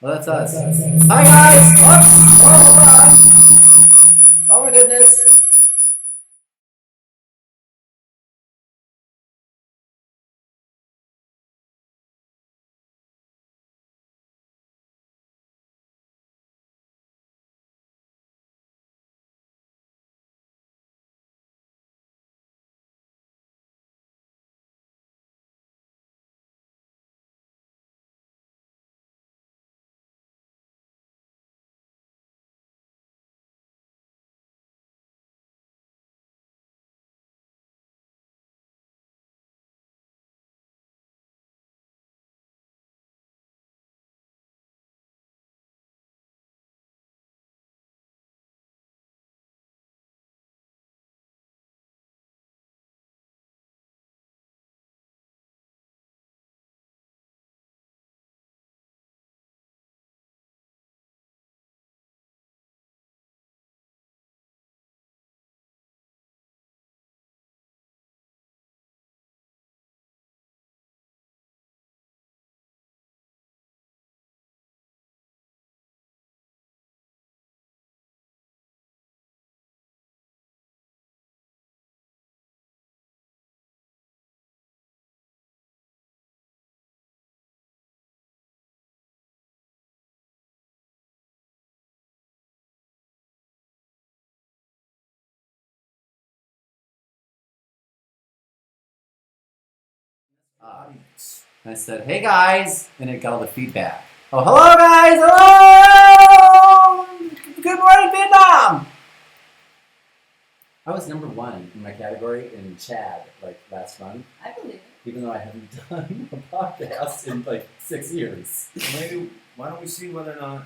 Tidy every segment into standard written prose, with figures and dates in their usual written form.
Well, that's us. Hi, guys! Oh, hold on. Oh, my goodness. I said, hey guys, and it got all the feedback. Oh, hello guys! Hello! Good morning, Vietnam! I was number 1 in my category in Chad, like last month. I believe it. Even though I haven't done a podcast in like 6 years. Maybe, why don't we see whether or not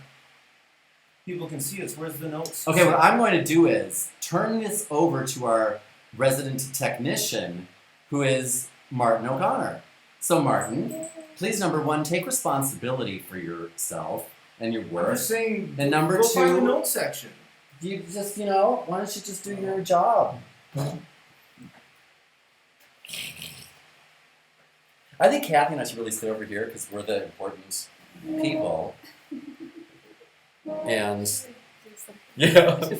people can see us? Where's the notes? Okay, what I'm going to do is turn this over to our resident technician, who is Martin O'Connor. So Martin, please, #1, take responsibility for yourself and your work. I'm just saying, And number go find the 2, notes section. you just, why don't you just do your job? I think Kathy and I should really stay over here because we're the important people. And, yeah.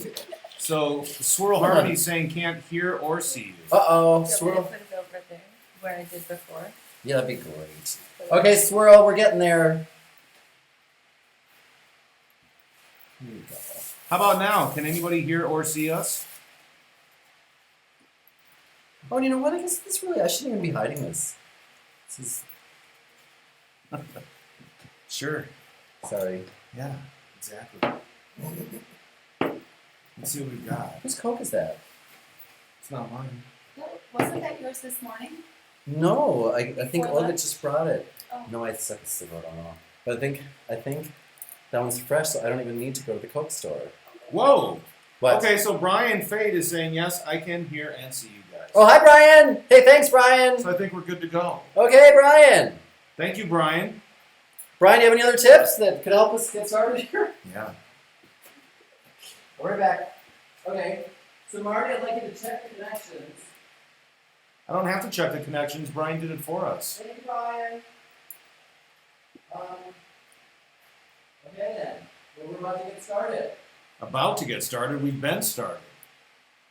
So, Swirl Harmony's saying can't hear or see you. Uh-oh, So Swirl. put it over there where I did before. Yeah, that'd be great. Okay, Swirl, we're getting there. Here you go. How about now? Can anybody hear or see us? Oh, and you know what? I guess this really, I shouldn't even be hiding this. This is, Sure. sorry. Yeah, exactly. Let's see what we've got. Whose Coke is that? It's not mine. No, wasn't that yours this morning? No, I think Before Olga lunch? just brought it. Oh. No, I suck a cigarette on off. But I think that one's fresh, so I don't even need to go to the Coke store. Whoa! What? Okay, so Brian Fade is saying, yes, I can hear and see you guys. Oh, hi, Brian! Hey, thanks, Brian! So I think we're good to go. Okay, Brian! Thank you, Brian. Brian, do you have any other tips that could help us get started here? Yeah. We're back. Okay, so Marty, I'd like you to check the connections. I don't have to check the connections. Brian did it for us. Thank you, Brian. Okay then, well, we're about to get started. About to get started. We've been started.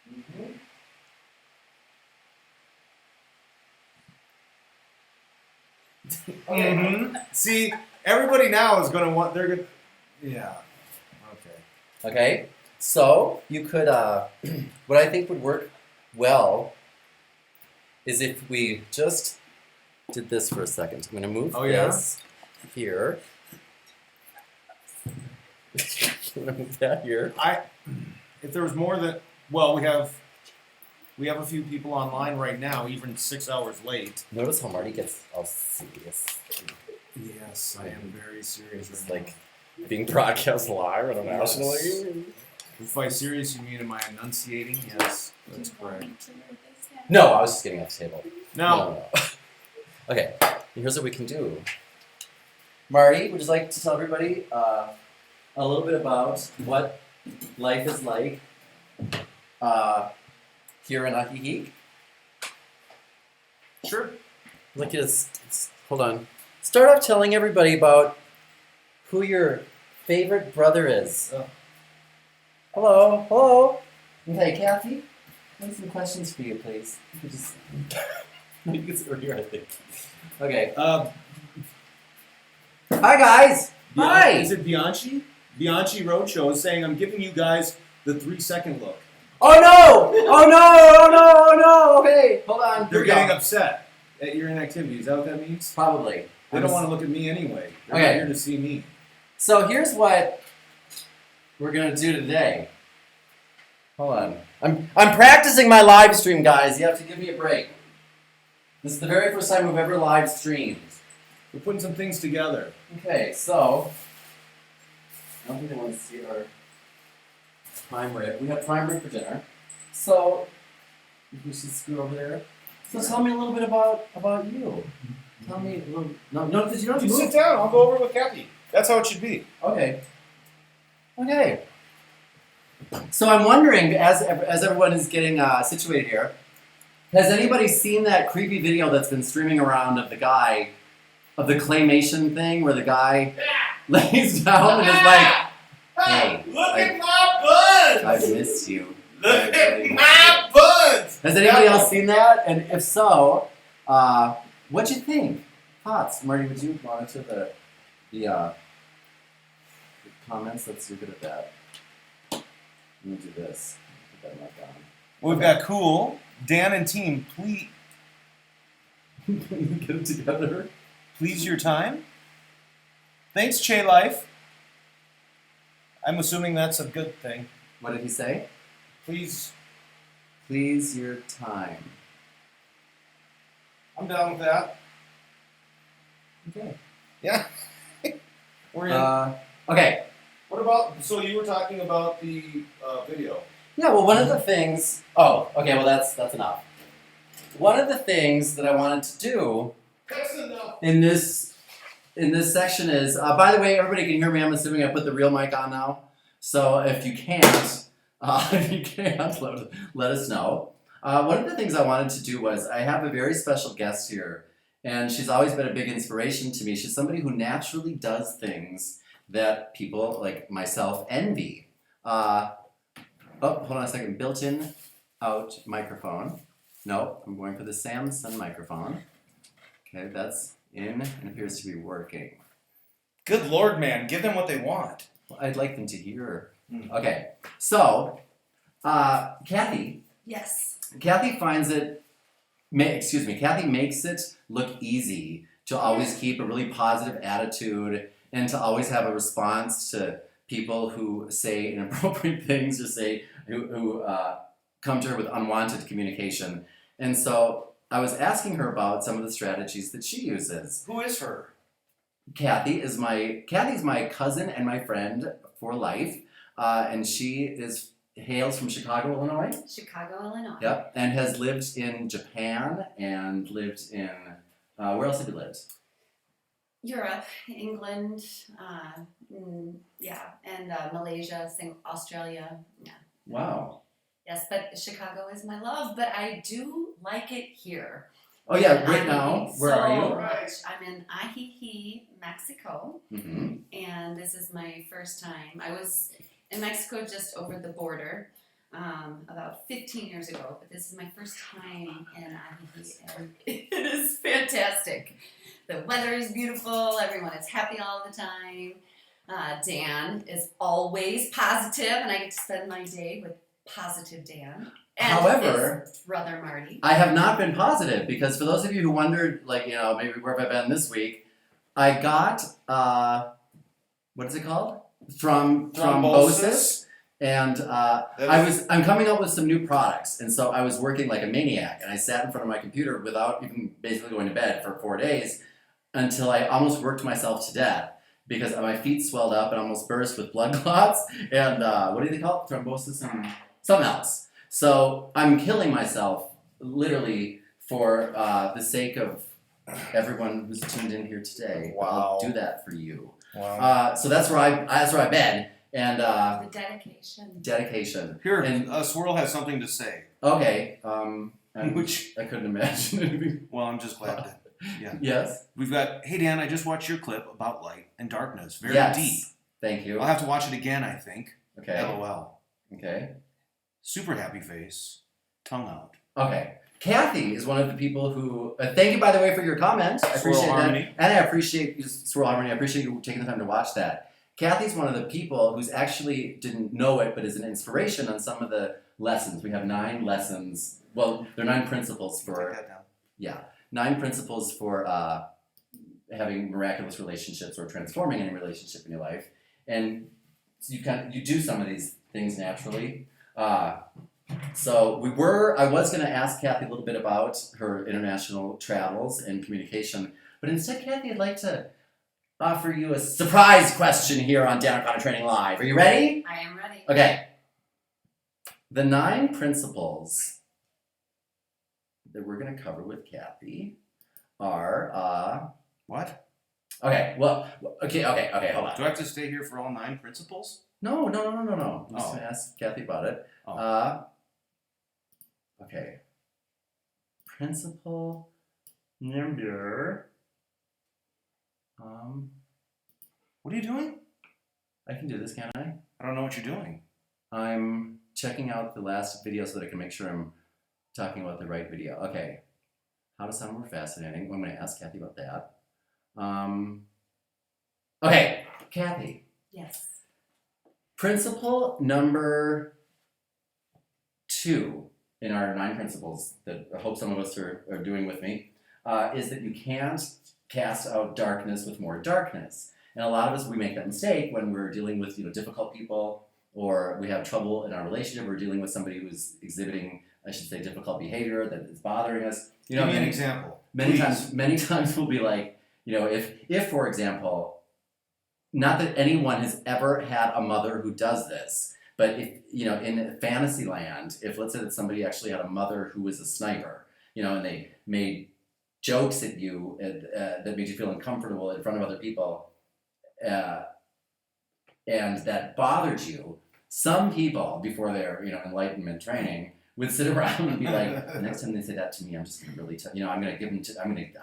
Mm-hmm. Okay. Mm-hmm. See, everybody now is going to want, they're going to, yeah. Okay. Okay, so you could, what I think would work well is if we just did this for a second. I'm going to move this here. I'm going to move that here. If there was more than, well, we have a few people online right now, even 6 hours late. Notice how Marty gets all serious. Yes, I am very serious. It's right like being broadcast live on a national Yes. TV. If by serious you mean am I enunciating? Yes, that's correct. No, I was just getting off the table. No. Okay, here's what we can do. Marty, would you like to tell everybody a little bit about what life is like here in Ahihi? Sure. Hold on. Start off telling everybody about who your favorite brother is. Oh. Hello, hello. Okay, Kathy, I have some questions for you, please. You could just you can sit over here, I think. Okay. Hi, guys. Hi. Is it Bianchi? Bianchi Roadshow is saying, I'm giving you guys the 3-second look. Oh no! Oh no! Oh no! Oh no! Okay, hold on. They're getting upset at your inactivity. Is that what that means? Probably. They don't want to look at me anyway. They're Okay. not here to see me. So here's what we're gonna do today. Hold on. I'm practicing my live stream, guys. You have to give me a break. This is the very first time we've ever live streamed. We're putting some things together. Okay, so I don't think they want to see our prime rib. We had prime rib for dinner. So we should scoot over there. So tell me a little bit about you. Tell me a little. No, because you don't have to You move. sit down. I'll go over with Kathy. That's how it should be. Okay. Okay. So I'm wondering, as everyone is getting situated here, has anybody seen that creepy video that's been streaming around of the guy, of the claymation thing, where the guy lays down and is like, "Hey, Look at my buns! I've missed you." Look at my buns! Has anybody else seen that? And if so, what'd you think? Thoughts, Marty? Would you monitor the comments? You're good at that. Let me do this. Put that mic on. We've got Cool, Dan and team, please Get it together. please your time. Thanks, Che Life. I'm assuming that's a good thing. What did he say? Please, Please your time. I'm down with that. Okay. Yeah. We're in. Okay. What about, so you were talking about the video. Yeah, well, one of the things... Oh, okay, well, that's enough. One of the things that I wanted to do That's enough. in this section is... by the way, everybody can hear me. I'm assuming I put the real mic on now. So if you can't, let us know. One of the things I wanted to do was, I have a very special guest here, and she's always been a big inspiration to me. She's somebody who naturally does things that people like myself envy. Oh, hold on a second. Built-in out microphone. No, I'm going for the Samsung microphone. Okay, that's in and appears to be working. Good Lord, man. Give them what they want. Well, I'd like them to hear. Okay, so Kathy. Yes. Kathy finds it. Kathy makes it look easy to always keep a really positive attitude and to always have a response to people who say inappropriate things or say who come to her with unwanted communication. And so I was asking her about some of the strategies that she uses. Who is her? Kathy's my cousin and my friend for life, and she hails from Chicago, Illinois. Chicago, Illinois. Yep, and has lived in Japan and lived in where else have you lived? Europe, England, and Malaysia, Australia. Yeah. Wow. Yes, but Chicago is my love, but I do like it here. Oh yeah, And right I now. mean, Where so are you? much. I'm in Ajijic, Mexico, Mm-hmm. and this is my first time. I was in Mexico just over the border about 15 years ago, but this is my first time in Ajijic, and it is fantastic. The weather is beautiful. Everyone is happy all the time. Dan is always positive, and I get to spend my day with positive Dan. And However, his brother Marty. I have not been positive because for those of you who wondered, maybe where have I been this week, I got what is it called? Thrombosis. And I'm coming up with some new products, and so I was working like a maniac, and I sat in front of my computer without even basically going to bed for 4 days until I almost worked myself to death because my feet swelled up and almost burst with blood clots, and what do they call it? Thrombosis and something else. So I'm killing myself, literally, for the sake of everyone who's tuned in here today. Wow. I'll do that for you. Wow. So that's where I've been. And The dedication. dedication. Here, And Swirl has something to say. okay, Which, I couldn't imagine anything. well, I'm just glad Yeah. Yes. We've got, hey Dan, I just watched your clip about light and darkness. Very Yes. deep. Thank you. I'll have to watch it again, I think. Okay. LOL. Okay. Super happy face. Tongue out. Okay. Kathy is one of the people who. Thank you, by the way, for your comment. I Swirl appreciate Harmony. that, and I appreciate you, Swirl Harmony. I appreciate you taking the time to watch that. Kathy's one of the people who's actually didn't know it, but is an inspiration on some of the lessons. We have 9 lessons. Well, they're 9 principles Take for. that down. Yeah, 9 principles for having miraculous relationships or transforming any relationship in your life, and so you do some of these things naturally. So I was going to ask Kathy a little bit about her international travels and communication, but instead, Kathy, I'd like to offer you a surprise question here on Dan O'Connor Training Live. Are you ready? I am ready. Okay. The 9 principles that we're going to cover with Kathy are, What? okay, well, okay, hold on. Do I have to stay here for all 9 principles? No. I'm just Oh. going to ask Kathy about it. Oh. Okay. Principle number, What are you doing? I can do this, can't I? I don't know what you're doing. I'm checking out the last video so that I can make sure I'm talking about the right video. Okay. How to sound more fascinating. I'm going to ask Kathy about that. Okay, Kathy. Yes. Principle number 2 in our 9 principles that I hope some of us are doing with me is that you can't cast out darkness with more darkness. And a lot of us, we make that mistake when we're dealing with difficult people, or we have trouble in our relationship, or dealing with somebody who's exhibiting, I should say, difficult behavior that is bothering us. Give me an example. Many times we'll be like, if for example, not that anyone has ever had a mother who does this, but if, in fantasy land, if let's say that somebody actually had a mother who was a sniper, and they made jokes at you that made you feel uncomfortable in front of other people, and that bothered you, some people, before their enlightenment training, would sit around and be like, the next time they say that to me, I'm just going to really I'm going to give them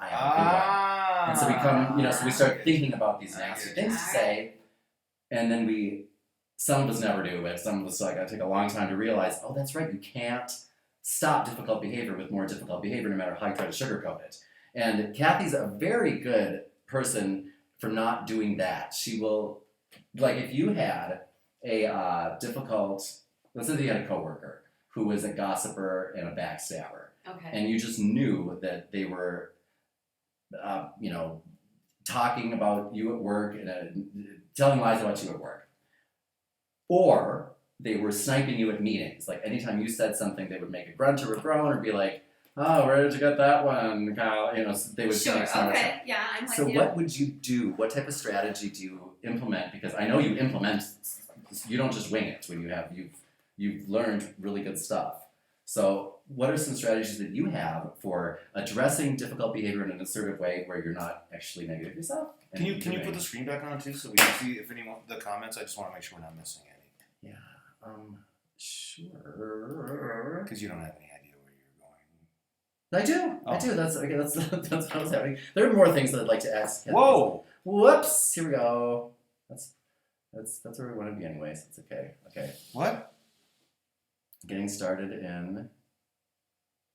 I have a good one. And so we come, so we start thinking about these nasty things to say, and then some of us never do, but some of us got to take a long time to realize, oh, that's right, you can't stop difficult behavior with more difficult behavior no matter how you try to sugarcoat it. And Kathy's a very good person for not doing that. She will, if you had a difficult, let's say that you had a coworker who was a gossiper and a backstabber, Okay. and you just knew that they were, talking about you at work and telling lies about you at work, or they were sniping you at meetings. Like anytime you said something, they would make a grunt or a groan or be like, "Oh, where did you get that one, Kyle?" They would Sure. Okay. Yeah, I'm with So you. what would you do? What type of strategy do you implement? Because I know you implement. You don't just wing it when you've learned really good stuff. So what are some strategies that you have for addressing difficult behavior in an assertive way where you're not actually negative yourself? Can you put the screen back on too so we can see if anyone the comments? I just want to make sure we're not missing any. Yeah. Sure. Because you don't have any idea where you're going. I do. Oh. I do. That's what I was having. There are more things that I'd like to ask. Whoa! Whoops. Here we go. That's where we want to be anyways. It's okay. Okay. What? Getting started in.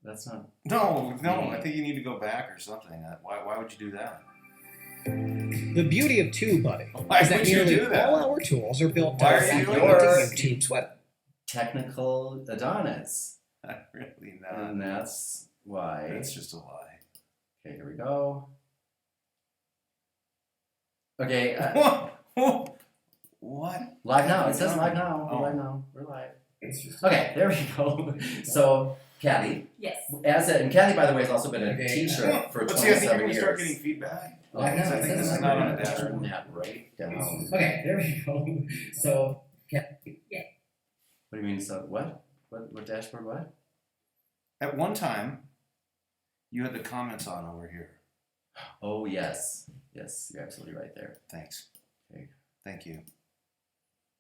That's not. No. I think you need to go back or something. Why would you do that? The beauty of TubeBuddy Why is that would you nearly do that? all our tools are built Why are you directly doing into this? YouTube's web. Technical Adonis. Really not. And that's why. It's just a lie. Okay, here we go. Okay. What? Live now. It says live now. Oh. We're live now. We're live. It's just Okay, there we go. So, Kathy, Yes. and Kathy, by the way, has also been a Okay. teacher for Let's see, I think I'm 27 going to years. start getting feedback. Live now. I think this is not on the dashboard. Turn that right down. okay, there we go. So What do you mean? So what? What dashboard? What? At one time, you had the comments on over here. Oh yes, yes, you're absolutely right there. Thanks. Okay. Thank you.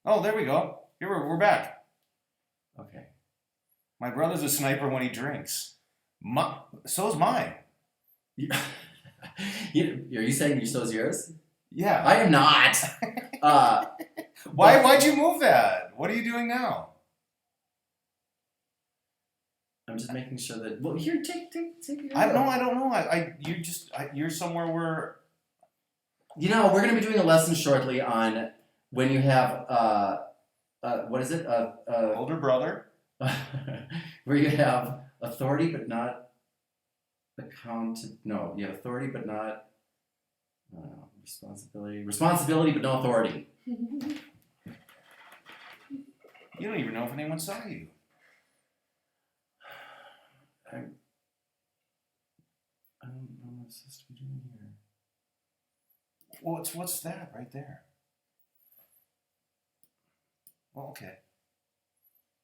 Oh, there we go. Here we're back. Okay. My brother's a sniper when he drinks. So's mine. Yeah. Are you saying your show's yours? Yeah. I am not. Why'd you move that? What are you doing now? I'm just making sure that. Well, here, take it. I don't know. You're somewhere where. You know, we're going to be doing a lesson shortly on when you have what is it? Older brother. Where you have authority but not No, you have authority but not responsibility. Responsibility but no authority. You don't even know if anyone saw you. I don't know what I'm supposed to be doing here. Well, what's that right there? Well, okay.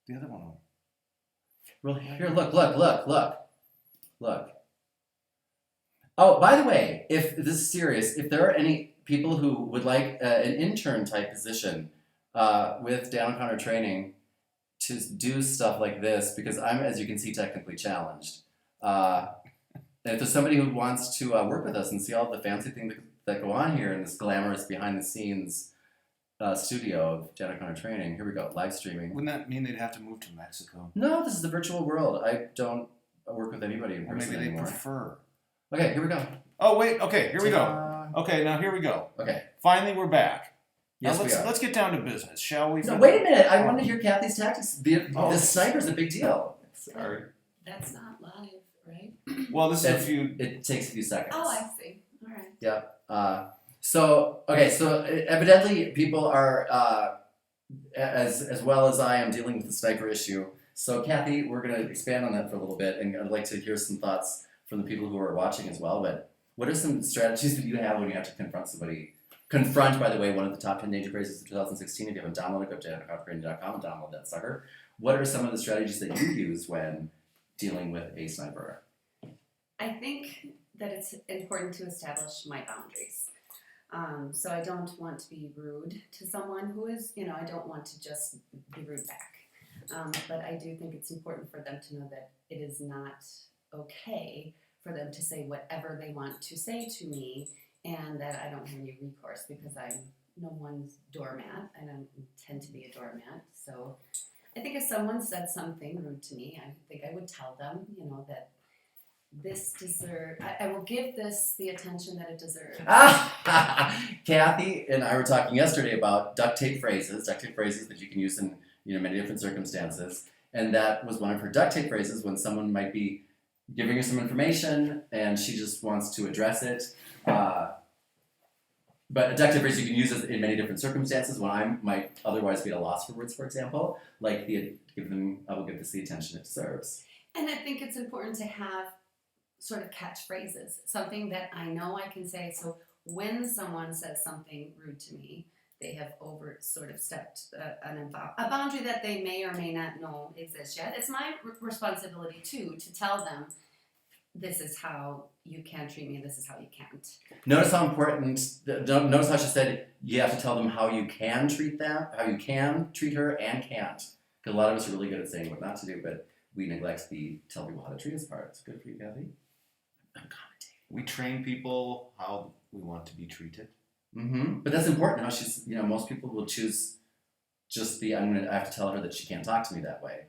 The other one over. Well, here, look. Oh, by the way, if this is serious, if there are any people who would like an intern type position with Dan O'Connor training to do stuff like this, because I'm, as you can see, technically challenged. And if there's somebody who wants to work with us and see all the fancy things that go on here in this glamorous behind-the-scenes studio of Dan O'Connor training, here we go, live streaming. Wouldn't that mean they'd have to move to Mexico? No, this is the virtual world. I don't work with anybody in Or person maybe they anymore. prefer. Okay, here we go. Oh wait, okay, here we go. Okay, now here we go. Okay. Finally, we're back. Yes, now we are. let's get down to business, shall we? No, wait a minute. I want to hear Kathy's tactics. The sniper's a big deal. Sorry. That's not live, right? Well, this is a few. It takes a few seconds. Oh, I see. All right. Yeah. So evidently people are as well as I am dealing with the sniper issue. So Kathy, we're going to expand on that for a little bit, and I'd like to hear some thoughts from the people who are watching as well. But what are some strategies that you have when you have to confront somebody? Confront, by the way, one of the top 10 danger phrases of 2016. If you haven't downloaded, go to danocoptraining.com and download that sucker. What are some of the strategies that you use when dealing with a sniper? I think that it's important to establish my boundaries. So I don't want to be rude to someone who is, I don't want to just be rude back. But I do think it's important for them to know that it is not okay for them to say whatever they want to say to me, and that I don't have any recourse because I'm no one's doormat. I don't intend to be a doormat. So I think if someone said something rude to me, I think I would tell them, that this I will give this the attention that it deserves. Kathy and I were talking yesterday about duct tape phrases that you can use in many different circumstances, and that was one of her duct tape phrases when someone might be giving her some information and she just wants to address it. But a duct tape phrase you can use in many different circumstances when I might otherwise be at a loss for words, for example, like I will give this the attention it deserves. And I think it's important to have sort of catchphrases, something that I know I can say. So when someone says something rude to me, they have stepped a boundary that they may or may not know exists yet. It's my responsibility too to tell them, this is how you can treat me, this is how you can't. Notice how important. Notice how she said you have to tell them how you can treat them, how you can treat her, and can't. Because a lot of us are really good at saying what not to do, but we neglect the tell people how to treat us part. It's good for you, Kathy. I'm commentating. We train people how we want to be treated. Mm-hmm. But that's important. How she's, most people will choose just I have to tell her that she can't talk to me that way.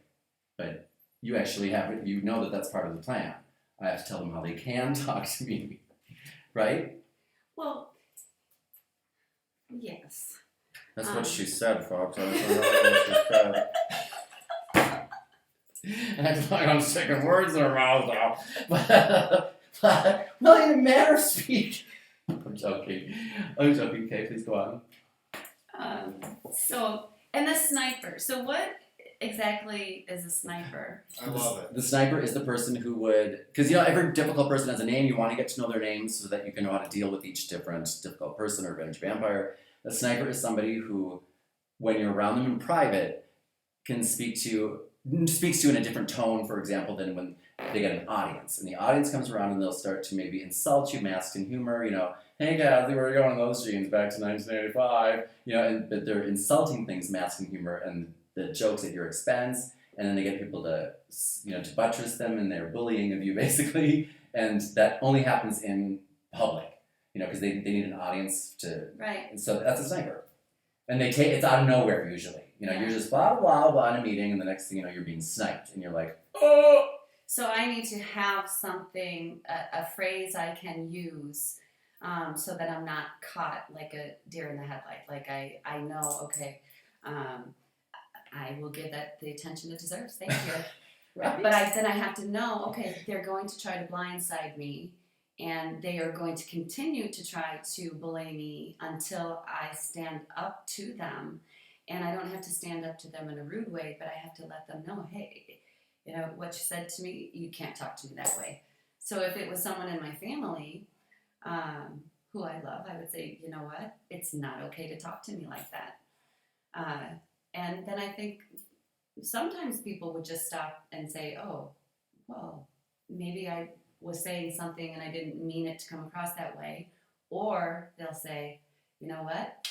But you actually have it. You know that that's part of the plan. I have to tell them how they can talk to me, right? Well, yes. That's what she said, folks. I don't know what she said. Acting like I'm sticking words in her mouth now. Well, in a manner of speech. I'm joking. Okay, please go on. And the sniper. So what exactly is a sniper? I love it. The sniper is the person who would, because every difficult person has a name. You want to get to know their names so that you can know how to deal with each different difficult person or revenge vampire. A sniper is somebody who, when you're around them in private, can speaks to you in a different tone, for example, than when they get an audience. And the audience comes around and they'll start to maybe insult you, masked in humor, hey Kathy, where are you going on those jeans back to 1985? But they're insulting things, masked in humor, and the jokes at your expense, and then they get people to buttress them in their bullying of you, basically, and that only happens in public, because they need an audience to. Right. And so that's a sniper, and it's out of nowhere usually. You're just blah blah blah in a meeting, and the next thing you know, you're being sniped, and you're like, oh. So I need to have something, a phrase I can use, so that I'm not caught like a deer in the headlight. Like I know, okay, I will give that the attention it deserves. Thank you. Right. But then I have to know, okay, they're going to try to blindside me, and they are going to continue to try to belay me until I stand up to them. And I don't have to stand up to them in a rude way, but I have to let them know, hey, what you said to me, you can't talk to me that way. So if it was someone in my family who I love, I would say, you know what, it's not okay to talk to me like that. And then I think sometimes people would just stop and say, oh, well, maybe I was saying something and I didn't mean it to come across that way. Or they'll say, you know what,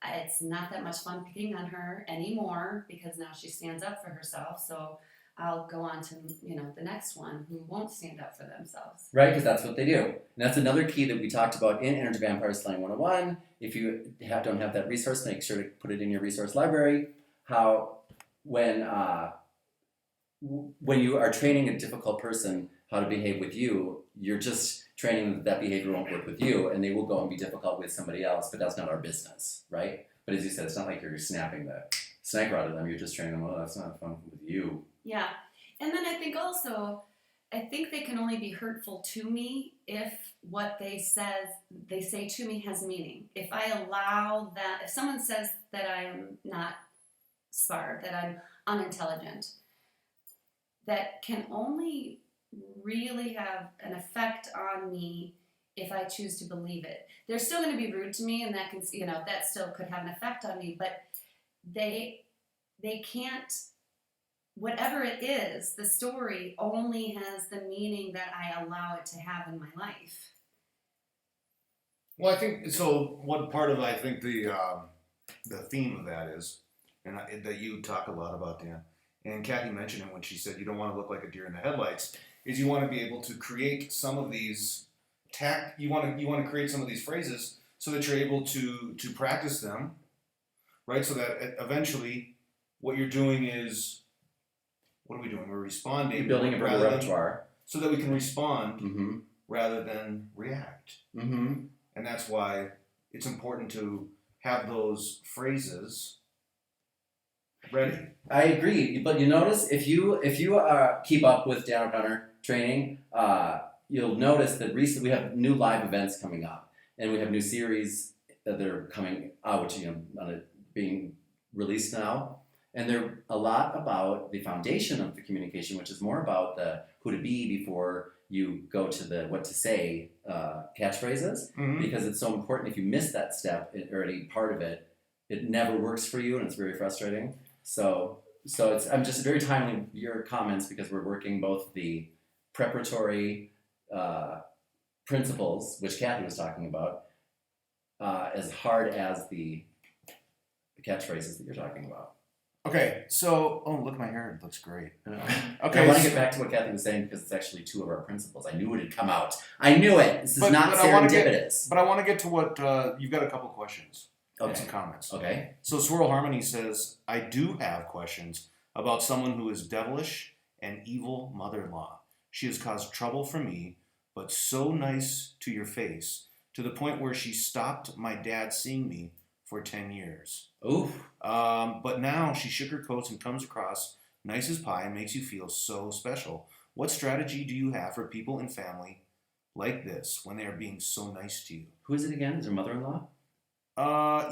it's not that much fun picking on her anymore because now she stands up for herself. So I'll go on to, the next one who won't stand up for themselves. Right, because that's what they do. And that's another key that we talked about in Energy Vampire Slaying 101. If you don't have that resource, make sure to put it in your resource library. How when you are training a difficult person how to behave with you, you're just training that behavior won't work with you, and they will go and be difficult with somebody else, but that's not our business, right? But as you said, it's not like you're snapping the sniper out of them, you're just training them, that's not fun with you. Yeah, and then I think they can only be hurtful to me if what they say to me has meaning. If I allow that, if someone says that I am not smart, that I'm unintelligent, that can only really have an effect on me if I choose to believe it. They're still going to be rude to me, and that can, that still could have an effect on me, but they can't, whatever it is, the story only has the meaning that I allow it to have in my life. Well, I think so. What part of the theme of that is, and that you talk a lot about, Dan, and Kathy mentioned it when she said you don't want to look like a deer in the headlights. Is you want to be able to create some of these you want to create some of these phrases so that you're able to practice them, right? So that eventually, what you're doing is, what are we doing? We're responding. You're building a repertoire so that we can respond mm-hmm. rather than react. Mm-hmm. And that's why it's important to have those phrases ready. I agree, but you notice if you keep up with Dan O'Connor training, you'll notice that recently we have new live events coming up, and we have new series that are coming out, being released now, and they're a lot about the foundation of the communication, which is more about the who to be before you go to the what to say catchphrases, mm-hmm. because it's so important. If you miss that step or any part of it, it never works for you, and it's very frustrating. So I'm just very timely your comments, because we're working both the preparatory principles, which Kathy was talking about, as hard as the catchphrases that you're talking about. Okay, so look at my hair, it looks great. Okay, I want to get back to what Kathy was saying, because it's actually two of our principles. I knew it had come out. I knew it. This is not serendipitous. But I want to get to what you've got a couple questions. Okay. Some comments. Okay. So Swirl Harmony says, I do have questions about someone who is devilish and evil mother-in-law. She has caused trouble for me, but so nice to your face, to the point where she stopped my dad seeing me for 10 years. Oof. But now she sugarcoats and comes across nice as pie and makes you feel so special. What strategy do you have for people in family like this when they are being so nice to you? Who is it again? Is her mother-in-law?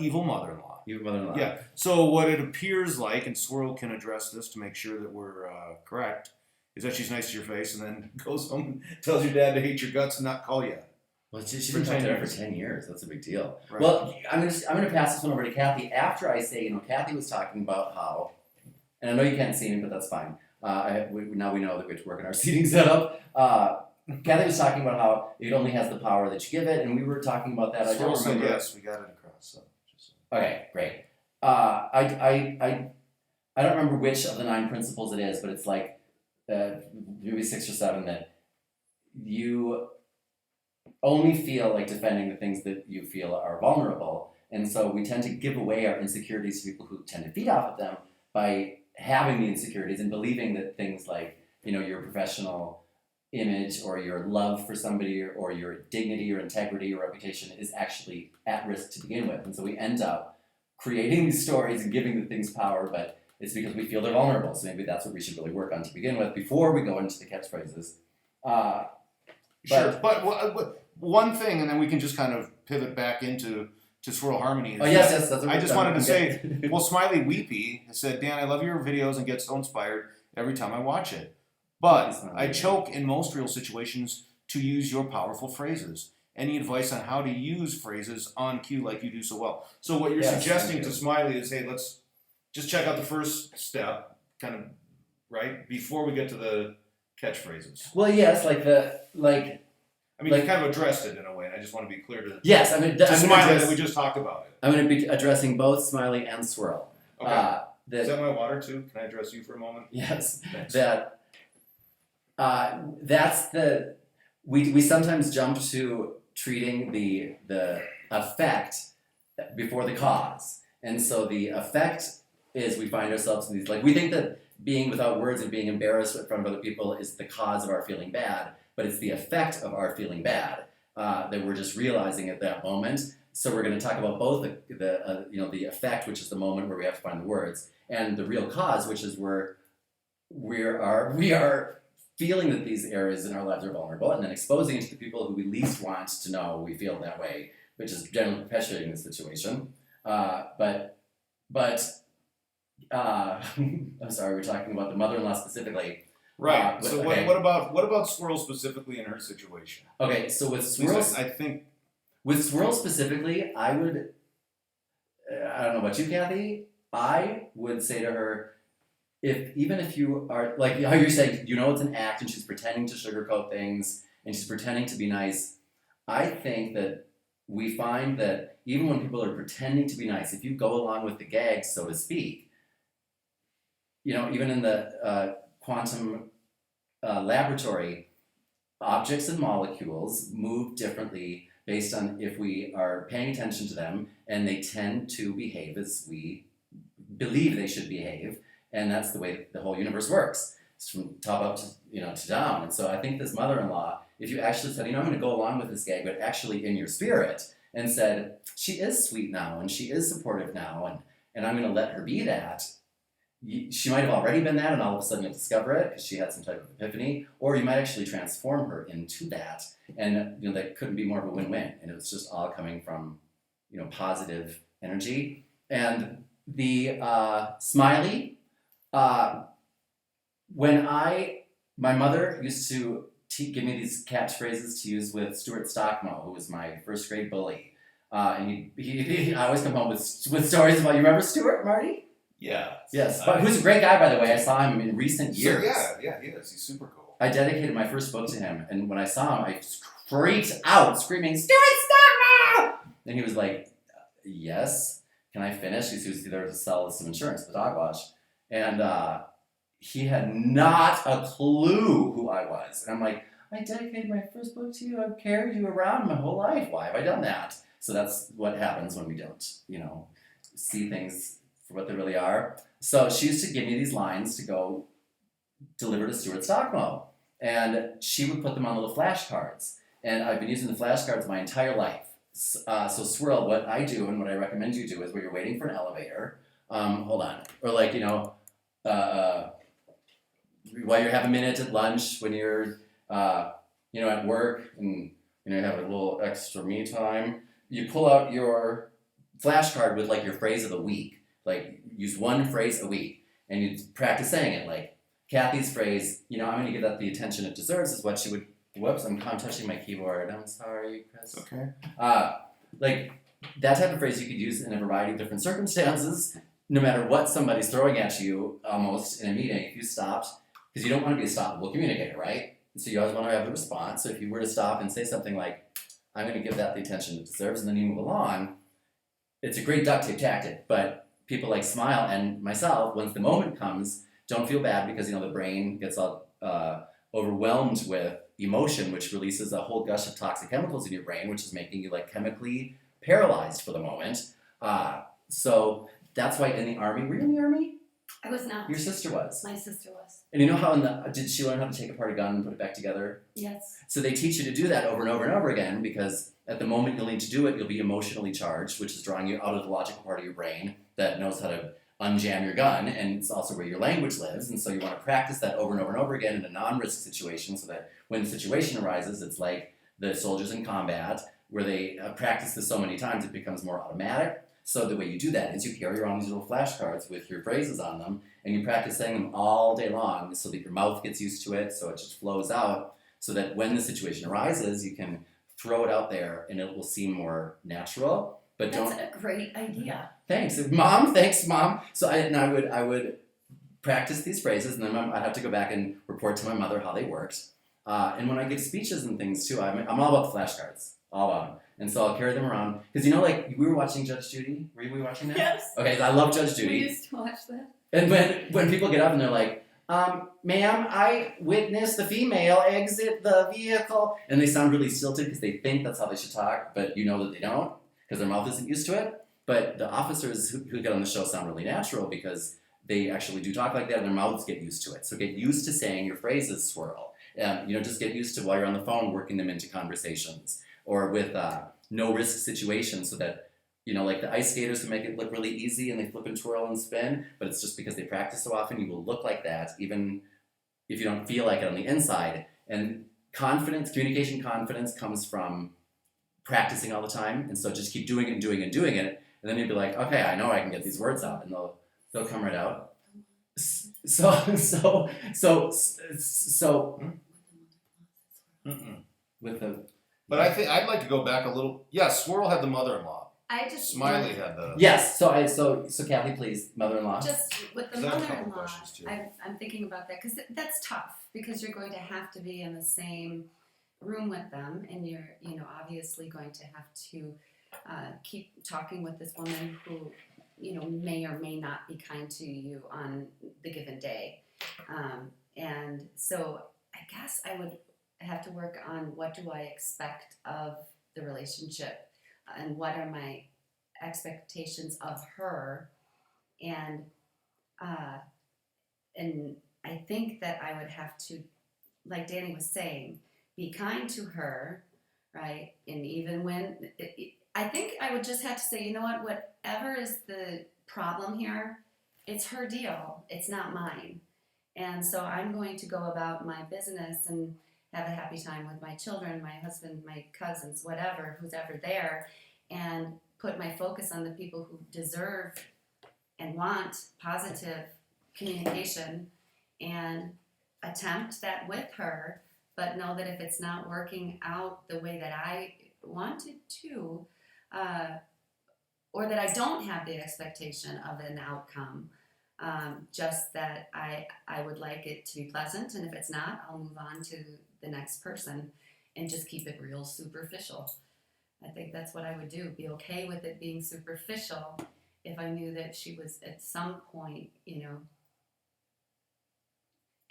Evil mother-in-law. Evil mother-in-law. Yeah. So what it appears like, and Swirl can address this to make sure that we're correct, is that she's nice to your face and then goes home and tells your dad to hate your guts and not call you. Well, she's been talking to her for 10 years. That's a big deal. Right. Well, I'm gonna pass this one over to Kathy after I say, Kathy was talking about how, and I know you can't see me, but that's fine. Now we know that we have to work on our seating setup. Kathy was talking about how it only has the power that you give it, and we were talking about that. Swirl I don't said remember. yes, we got it across. So. Okay, great. I don't remember which of the 9 principles it is, but it's like maybe 6 or 7 that you only feel like defending the things that you feel are vulnerable. And so we tend to give away our insecurities to people who tend to feed off of them by having the insecurities and believing that things like, your professional image or your love for somebody or your dignity or integrity or reputation is actually at risk to begin with. And so we end up creating these stories and giving the things power, but it's because we feel they're vulnerable. So maybe that's what we should really work on to begin with before we go into the catchphrases. Sure, but one thing, and then we can just kind of pivot back into Swirl Harmony. Yes, that's what I just wanted to say, well, Smiley Weepy said, Dan, I love your videos and get so inspired every time I watch it. But I choke in most real situations to use your powerful phrases. Any advice on how to use phrases on cue like you do so well? So what you're suggesting to Smiley is, hey, let's just check out the first step, kind of, right, before we get to the catchphrases. Well, yes, you kind of addressed it in a way, and I just want to be clear to Smiley that we just talked about it. I'm going to be addressing both Smiley and Swirl. Okay. Is that my water too? Can I address you for a moment? Yes. Thanks. That's we sometimes jump to treating the effect before the cause, and so the effect is we find ourselves in these we think that being without words and being embarrassed in front of other people is the cause of our feeling bad, but it's the effect of our feeling bad that we're just realizing at that moment. So we're going to talk about both the effect, which is the moment where we have to find the words, and the real cause, which is where we are feeling that these areas in our lives are vulnerable, and then exposing it to the people who we least want to know we feel that way, which is generally perpetuating the situation. But I'm sorry, we're talking about the mother-in-law specifically. Right. So what about Swirl specifically in her situation? Okay, so with Swirl, with Swirl specifically, I don't know about you, Kathy, I would say to her, even if you are, like how you're saying, it's an act and she's pretending to sugarcoat things and she's pretending to be nice, I think that we find that even when people are pretending to be nice, if you go along with the gag, so to speak, even in the quantum laboratory, objects and molecules move differently based on if we are paying attention to them, and they tend to behave as we believe they should behave, and that's the way the whole universe works. It's from top up to down. And so I think this mother-in-law, if you actually said, I'm going to go along with this gag, but actually in your spirit, and said, she is sweet now, and she is supportive now, and I'm going to let her be that, she might have already been that, and all of a sudden you'll discover it because she had some type of epiphany, or you might actually transform her into that, and that couldn't be more of a win-win, and it was just all coming from positive energy. And the Smiley, when my mother used to give me these catchphrases to use with Stuart Stockmo, who was my first grade bully, and he I always come home with stories about, you remember Stuart, Marty? Yeah. Yes, but who's a great guy, by the way. I saw him in recent years. Yeah, he is. He's super cool. I dedicated my first book to him, and when I saw him, I freaked out, screaming, Stuart Stockmo! And he was like, yes, can I finish? He was there to sell some insurance, the dog wash. And he had not a clue who I was. And I'm like, I dedicated my first book to you. I've carried you around my whole life. Why have I done that? So that's what happens when we don't, see things for what they really are. So she used to give me these lines to go deliver to Stuart Stockmo. And she would put them on little flashcards. And I've been using the flashcards my entire life. So Swirl, what I do and what I recommend you do is when you're waiting for an elevator, hold on. Or while you have a minute at lunch, when you're, at work and, you have a little extra me time, you pull out your flashcard with your phrase of the week. Use one phrase a week, and you practice saying it. Kathy's phrase, I'm going to give that the attention it deserves, is what she would. Whoops, I'm touching my keyboard. I'm sorry, Chris. Okay. That type of phrase you could use in a variety of different circumstances, no matter what somebody's throwing at you. Almost in a meeting, if you stopped, because you don't want to be a stoppable communicator, right? So you always want to have a response. So if you were to stop and say something like, "I'm going to give that the attention it deserves," and then you move along, it's a great duct tape tactic, but people like Smile and myself, once the moment comes, don't feel bad because the brain gets all overwhelmed with emotion, which releases a whole gush of toxic chemicals in your brain, which is making you like chemically paralyzed for the moment. So that's why in the army, were you in the army? I was not. Your sister was. My sister was. And you know how did she learn how to take apart a gun and put it back together? Yes. So they teach you to do that over and over and over again, because at the moment you'll need to do it, you'll be emotionally charged, which is drawing you out of the logical part of your brain that knows how to unjam your gun, and it's also where your language lives. And so you want to practice that over and over and over again in a non-risk situation, so that when the situation arises, it's like the soldiers in combat, where they practice this so many times it becomes more automatic. So the way you do that is you carry around these little flashcards with your phrases on them, and you practice saying them all day long so that your mouth gets used to it, so it just flows out, so that when the situation arises, you can throw it out there and it will seem more natural. But That's a great idea. Thanks, Mom. So I would practice these phrases, and then I'd have to go back and report to my mother how they worked. And when I give speeches and things too, I'm all about the flashcards, all about them. And so I'll carry them around. Because like, we were watching Judge Judy. Were we watching that? Yes. Okay, I love Judge Judy. We used to watch that. And when people get up and they're like, ma'am, I witnessed the female exit the vehicle. And they sound really stilted because they think that's how they should talk, but you know that they don't, because their mouth isn't used to it. But the officers who get on the show sound really natural because they actually do talk like that and their mouths get used to it. So get used to saying your phrases swirl. Just get used to while you're on the phone working them into conversations. Or with no-risk situations, so that, like the ice skaters who make it look really easy and they flip and twirl and spin, but it's just because they practice so often, you will look like that, even if you don't feel like it on the inside. And communication confidence comes from practicing all the time, and so just keep doing it and doing it and doing it, and then you'll be like, okay, I know I can get these words out, and they'll come right out. With the... But I think I'd like to go back a little. Yeah, Swirl had the mother-in-law. I just Smiley had the. Yes. So Kathy, please, mother-in-law. just with the I have a couple mother-in-law. questions, too. I'm thinking about that because that's tough, because you're going to have to be in the same room with them, and you're obviously going to have to keep talking with this woman who may or may not be kind to you on the given day, and so I guess I would have to work on what do I expect of the relationship, and what are my expectations of her, and I think that I would have to, like Danny was saying, be kind to her, right? And even when I think I would just have to say, you know what, whatever is the problem here, it's her deal, it's not mine. And so I'm going to go about my business and have a happy time with my children, my husband, my cousins, whatever, who's ever there, and put my focus on the people who deserve and want positive communication, and attempt that with her, but know that if it's not working out the way that I wanted to, or that I don't have the expectation of an outcome, just that I would like it to be pleasant, and if it's not, I'll move on to the next person and just keep it real superficial. I think that's what I would do. Be okay with it being superficial if I knew that she was at some point, if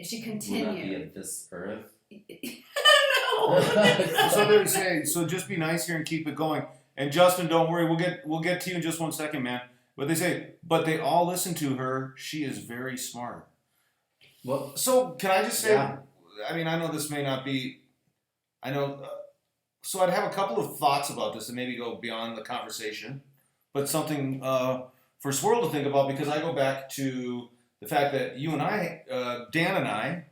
she Will not be continued. of this earth. No. So they're saying, so just be nice here and keep it going. And Justin, don't worry, we'll get to you in just 1 second, man. But they say, but they all listen to her. She is very smart. Well, So can I just say? Yeah. I mean, I know this may not be. I know. So I'd have a couple of thoughts about this and maybe go beyond the conversation, but something for Swirl to think about, because I go back to the fact that you and I, Dan and I,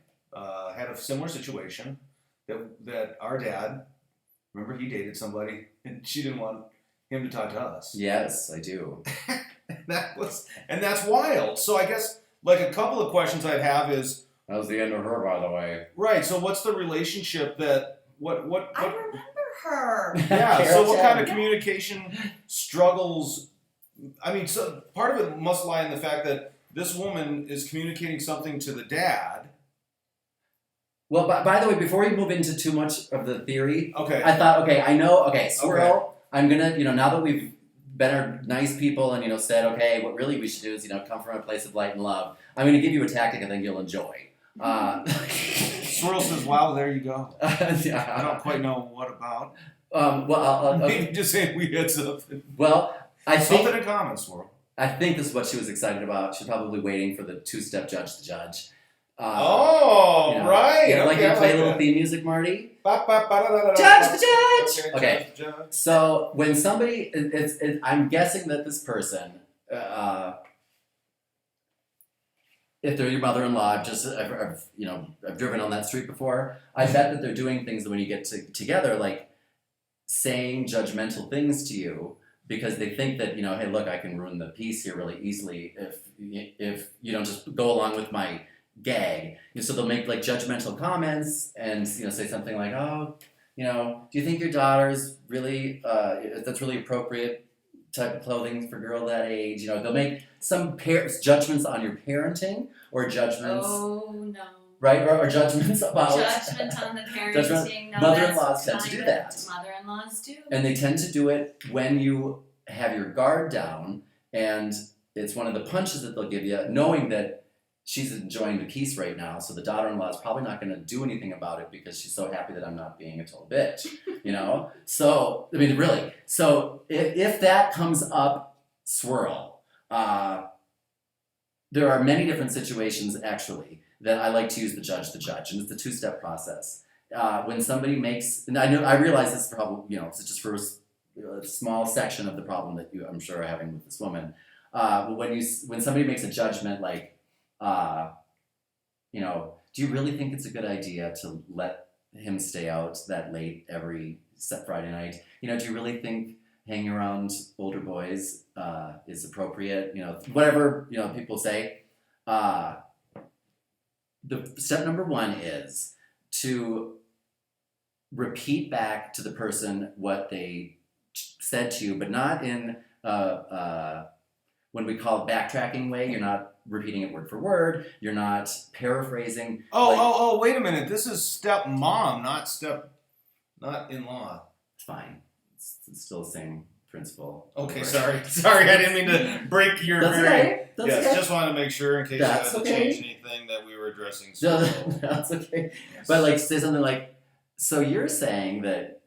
had a similar situation that our dad. Remember, he dated somebody and she didn't want him to talk to us. yes, I do. and that's wild. So I guess like a couple of questions I'd have is, That was the end of her, by the way. right. So what's the relationship that what I remember her. yeah. So Carol what kind of Chapman. communication struggles? I mean, so part of it must lie in the fact that this woman is communicating something to the dad. Well, by the way, before we move into too much of the theory, Okay. I thought, Swirl, I'm gonna, now that we've been our nice people and, said, okay, what really we should do is, come from a place of light and love, I'm gonna give you a tactic I think you'll enjoy. Swirl says says, "Wow, there you go." Yeah. I don't quite know what about. Well, I'll, Maybe just saying we had something. well, I Something think in common, Swirl. I think this is what she was excited about. She's probably waiting for the two-step judge to judge. Oh, right. Yeah, like Okay, you play a I little that. theme music, Marty. Judge Judge the judge. Okay. Judge the judge. So when somebody, I'm guessing that this person, if they're your mother-in-law, I've driven on that street before. I bet that they're doing things that when you get together, like saying judgmental things to you because they think that hey, look, I can ruin the peace here really easily if you don't just go along with my gag. So they'll make like judgmental comments and say something like, oh, do you think your daughter's really that's really appropriate type of clothing for a girl that age? They'll make some judgments on your parenting or judgments. Oh no. Right, or judgments about Judgment on the parenting. No, mother-in-laws that's tend to do kind of that. Mother-in-laws do. And they tend to do it when you have your guard down, and it's one of the punches that they'll give you, knowing that she's enjoying the peace right now, so the daughter-in-law is probably not going to do anything about it because she's so happy that I'm not being a total bitch, So, I mean, really. So, if that comes up, Swirl, there are many different situations, actually, that I like to use the judge, and it's a two-step process. When somebody makes, and I realize this is probably, it's just for a small section of the problem that I'm sure are having with this woman. But when somebody makes a judgment like, do you really think it's a good idea to let him stay out that late every Friday night? Do you really think hanging around older boys is appropriate? Whatever people say. The step number one is to repeat back to the person what they said to you, but not in when we call it backtracking way. You're not repeating it word for word. You're not paraphrasing. Oh, wait a minute. This is stepmom, not in-law. It's fine. It's still the same principle. Okay, sorry, I didn't mean to break your That's very. okay. That's Yes, okay. just wanted to make sure in case you had That's to okay. change anything that we were addressing. No, So, that's okay. yes. But like say something like, so you're saying that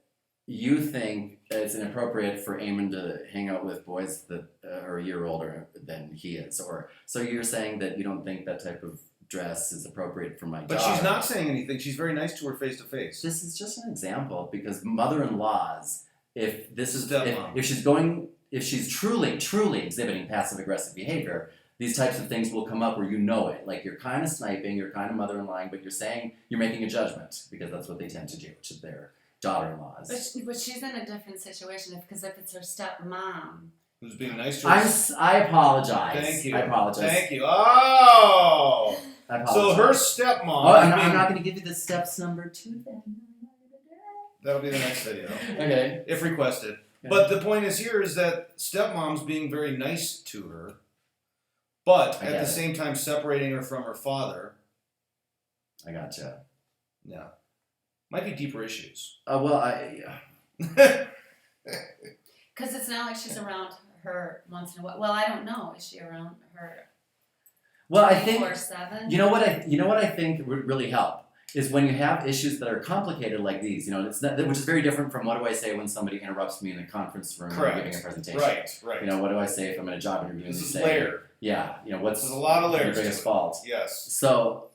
you think it's inappropriate for Eamon to hang out with boys that are a year older than he is, or so you're saying that you don't think that type of dress is appropriate for my daughter. But she's not saying anything. She's very nice to her face to face. This is just an example because mother-in-laws, if this is Stepmom. if she's truly exhibiting passive aggressive behavior, these types of things will come up where it. Like you're kind of sniping, you're kind of mother-in-lawing, but you're making a judgment because that's what they tend to do to their daughter-in-laws. But she's in a different situation because if it's her stepmom. Who's being nice to her. I apologize. Thank you. I apologize. Thank you. Oh! I apologize. So her stepmom. Oh, I'm is being- not going to give you the steps number 2 then. That'll be the next video. Okay. If requested. Okay. But the point is here is that stepmom's being very nice to her, but I at get the it. same time separating her from her father. I gotcha. Yeah. Might be deeper issues. Because it's not like she's around her once in a while. Well, I don't know. Is she around her Well, I think 24/7? you know what I think would really help is when you have issues that are complicated like these. It's not, which is very different from what do I say when somebody interrupts me in a conference room or giving a presentation. Right. What do I say if I'm in a job interview? This and is say, layered. Yeah. What's There's a lot of layers your to biggest it. fault? Yes. So,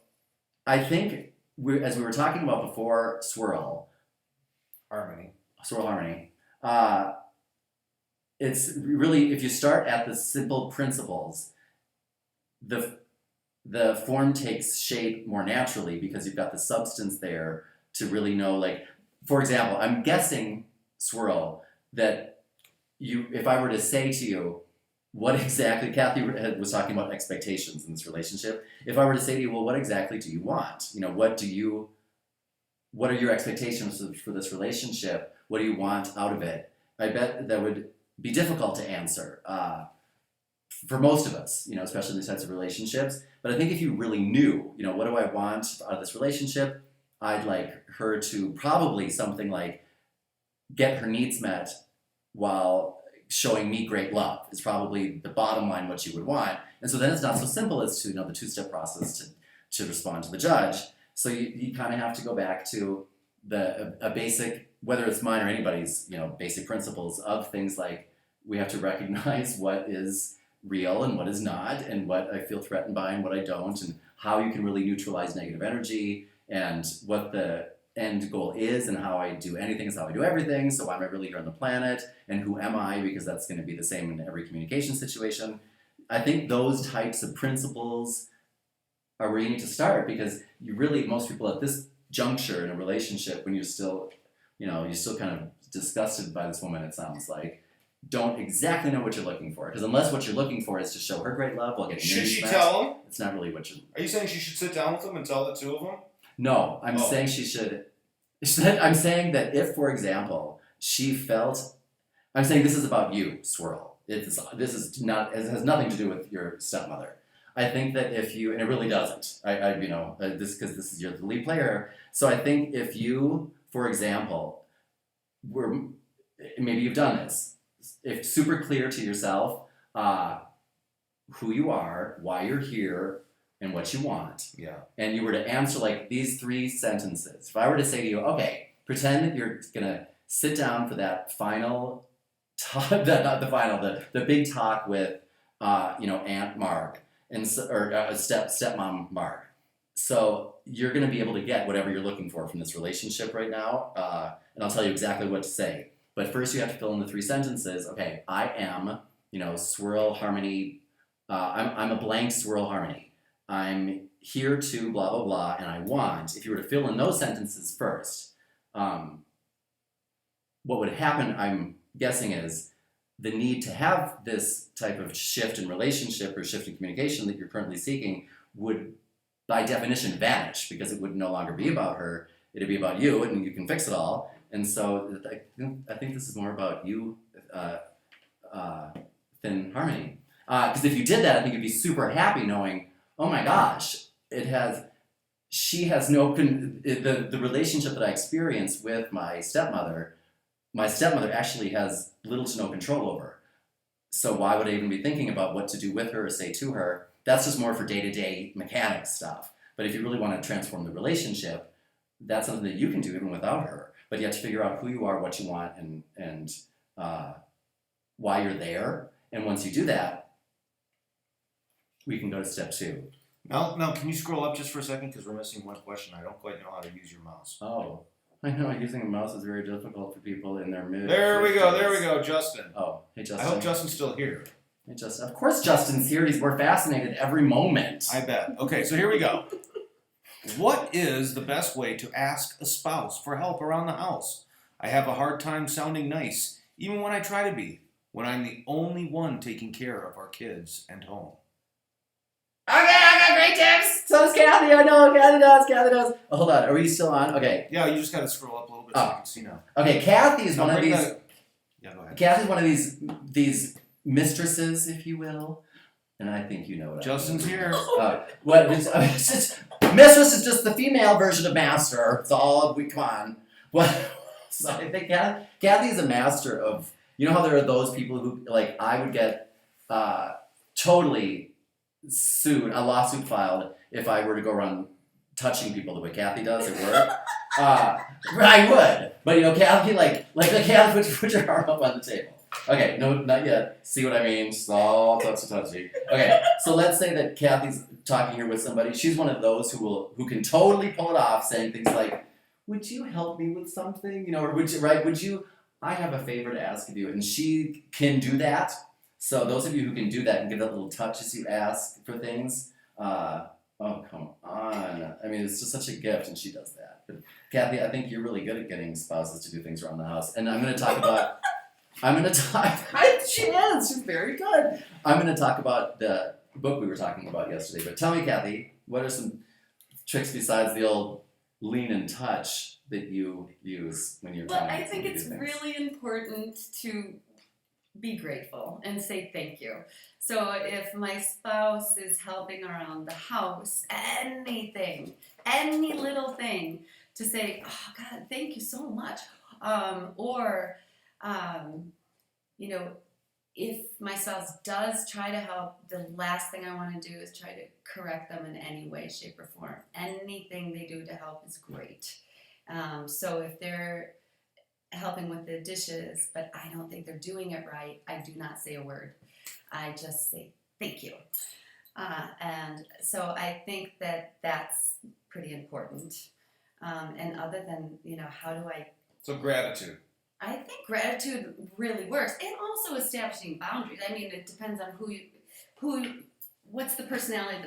I think as we were talking about before, swirl harmony. It's really, if you start at the simple principles, the form takes shape more naturally because you've got the substance there to really know, like, for example, I'm guessing, Swirl, that if I were to say to you, what exactly, Kathy was talking about expectations in this relationship. If I were to say to you, well, what exactly do you want? What are your expectations for this relationship? What do you want out of it? I bet that would be difficult to answer for most of us, especially in these types of relationships. But I think if you really knew, what do I want out of this relationship? I'd like her to probably something like get her needs met while showing me great love is probably the bottom line what you would want. And so then it's not so simple as to, the two-step process to respond to the judge. So you kind of have to go back to a basic, whether it's mine or anybody's, basic principles of things like we have to recognize what is real and what is not, and what I feel threatened by and what I don't, and how you can really neutralize negative energy, and what the end goal is, and how I do anything is how I do everything. So why am I really here on the planet, and who am I? Because that's going to be the same in every communication situation. I think those types of principles are where you need to start, because most people at this juncture in a relationship, when you're still kind of disgusted by this woman, it sounds like, don't exactly know what you're looking for. Because unless what you're looking for is to show her great love while getting Should she smacked, tell him? it's not really what you're... Are you saying she should sit down with them and tell the two of them? No, I'm saying she should... I'm saying that if, for example, she felt... I'm saying this is about you, Swirl. This is not... It has nothing to do with your stepmother. I think that if you... And it really doesn't. Because this is your lead player. So I think if you, for example, maybe you've done this. If super clear to yourself who you are, why you're here, and what you want. Yeah. And you were to answer like these 3 sentences. If I were to say to you, okay, pretend that you're gonna sit down for that final talk, the big talk with Aunt Marg and stepmom Marg. So you're gonna be able to get whatever you're looking for from this relationship right now, and I'll tell you exactly what to say. But first you have to fill in the 3 sentences. Okay, I am, Swirl Harmony. I'm a blank Swirl Harmony. I'm here to blah, blah, blah, and I want. If you were to fill in those sentences first, what would happen, I'm guessing, is the need to have this type of shift in relationship or shift in communication that you're currently seeking would, by definition, vanish, because it would no longer be about her. It'd be about you, and you can fix it all. And so I think this is more about you, than Harmony. Because if you did that, I think you'd be super happy knowing, oh my gosh, she has no, the relationship that I experienced with my stepmother actually has little to no control over. So why would I even be thinking about what to do with her or say to her? That's just more for day-to-day mechanics stuff. But if you really want to transform the relationship, that's something that you can do even without her. But you have to figure out who you are, what you want, and why you're there. And once you do that, we can go to step 2. Now, can you scroll up just for a second? Because we're missing one question. I don't quite know how to use your mouse. Oh, I know using a mouse is very difficult for people in their mid. There we go, Justin. Oh, hey Justin. I hope Justin's still here. Hey Justin. Of course Justin's here. He's more fascinated every moment. I bet. Okay, so here we go. What is the best way to ask a spouse for help around the house? I have a hard time sounding nice, even when I try to be, when I'm the only one taking care of our kids and home. Okay, I got great tips. So does Kathy. I know Kathy does. Oh, hold on. Are we still on? Okay. Yeah, you just got to scroll up a little bit so you can see now. Okay, Kathy is one of these. Yeah, go ahead. Kathy's one of these mistresses, if you will, and I think you know what. Justin's here. Mistress is just the female version of master. It's all come on. So I think Kathy's a master of. You know how there are those people who like I would get totally sued, a lawsuit filed if I were to go around touching people the way Kathy does at work. I would, but Kathy like Kathy put your arm up on the table. Okay, no, not yet. See what I mean? It's all touchy. Okay, so let's say that Kathy's talking here with somebody. She's one of those who can totally pull it off, saying things like, "Would you help me with something?" Or would you? I have a favor to ask of you, and she can do that. So those of you who can do that and give that little touch as you ask for things, oh come on! I mean, it's just such a gift, and she does that. But Kathy, I think you're really good at getting spouses to do things around the house, and I'm going to talk about. She is. She's very good. I'm going to talk about the book we were talking about yesterday. But tell me, Kathy, what are some tricks besides the old lean and touch that you use when you're trying to I think do it's things? really important to be grateful and say thank you. So if my spouse is helping around the house, anything, any little thing, to say, oh God, thank you so much. if my spouse does try to help, the last thing I want to do is try to correct them in any way, shape, or form. Anything they do to help is great. So if they're helping with the dishes, but I don't think they're doing it right, I do not say a word. I just say thank you. And so I think that that's pretty important. And other than, how do I So gratitude. I think gratitude really works, and also establishing boundaries. I mean, it depends on what's the personality of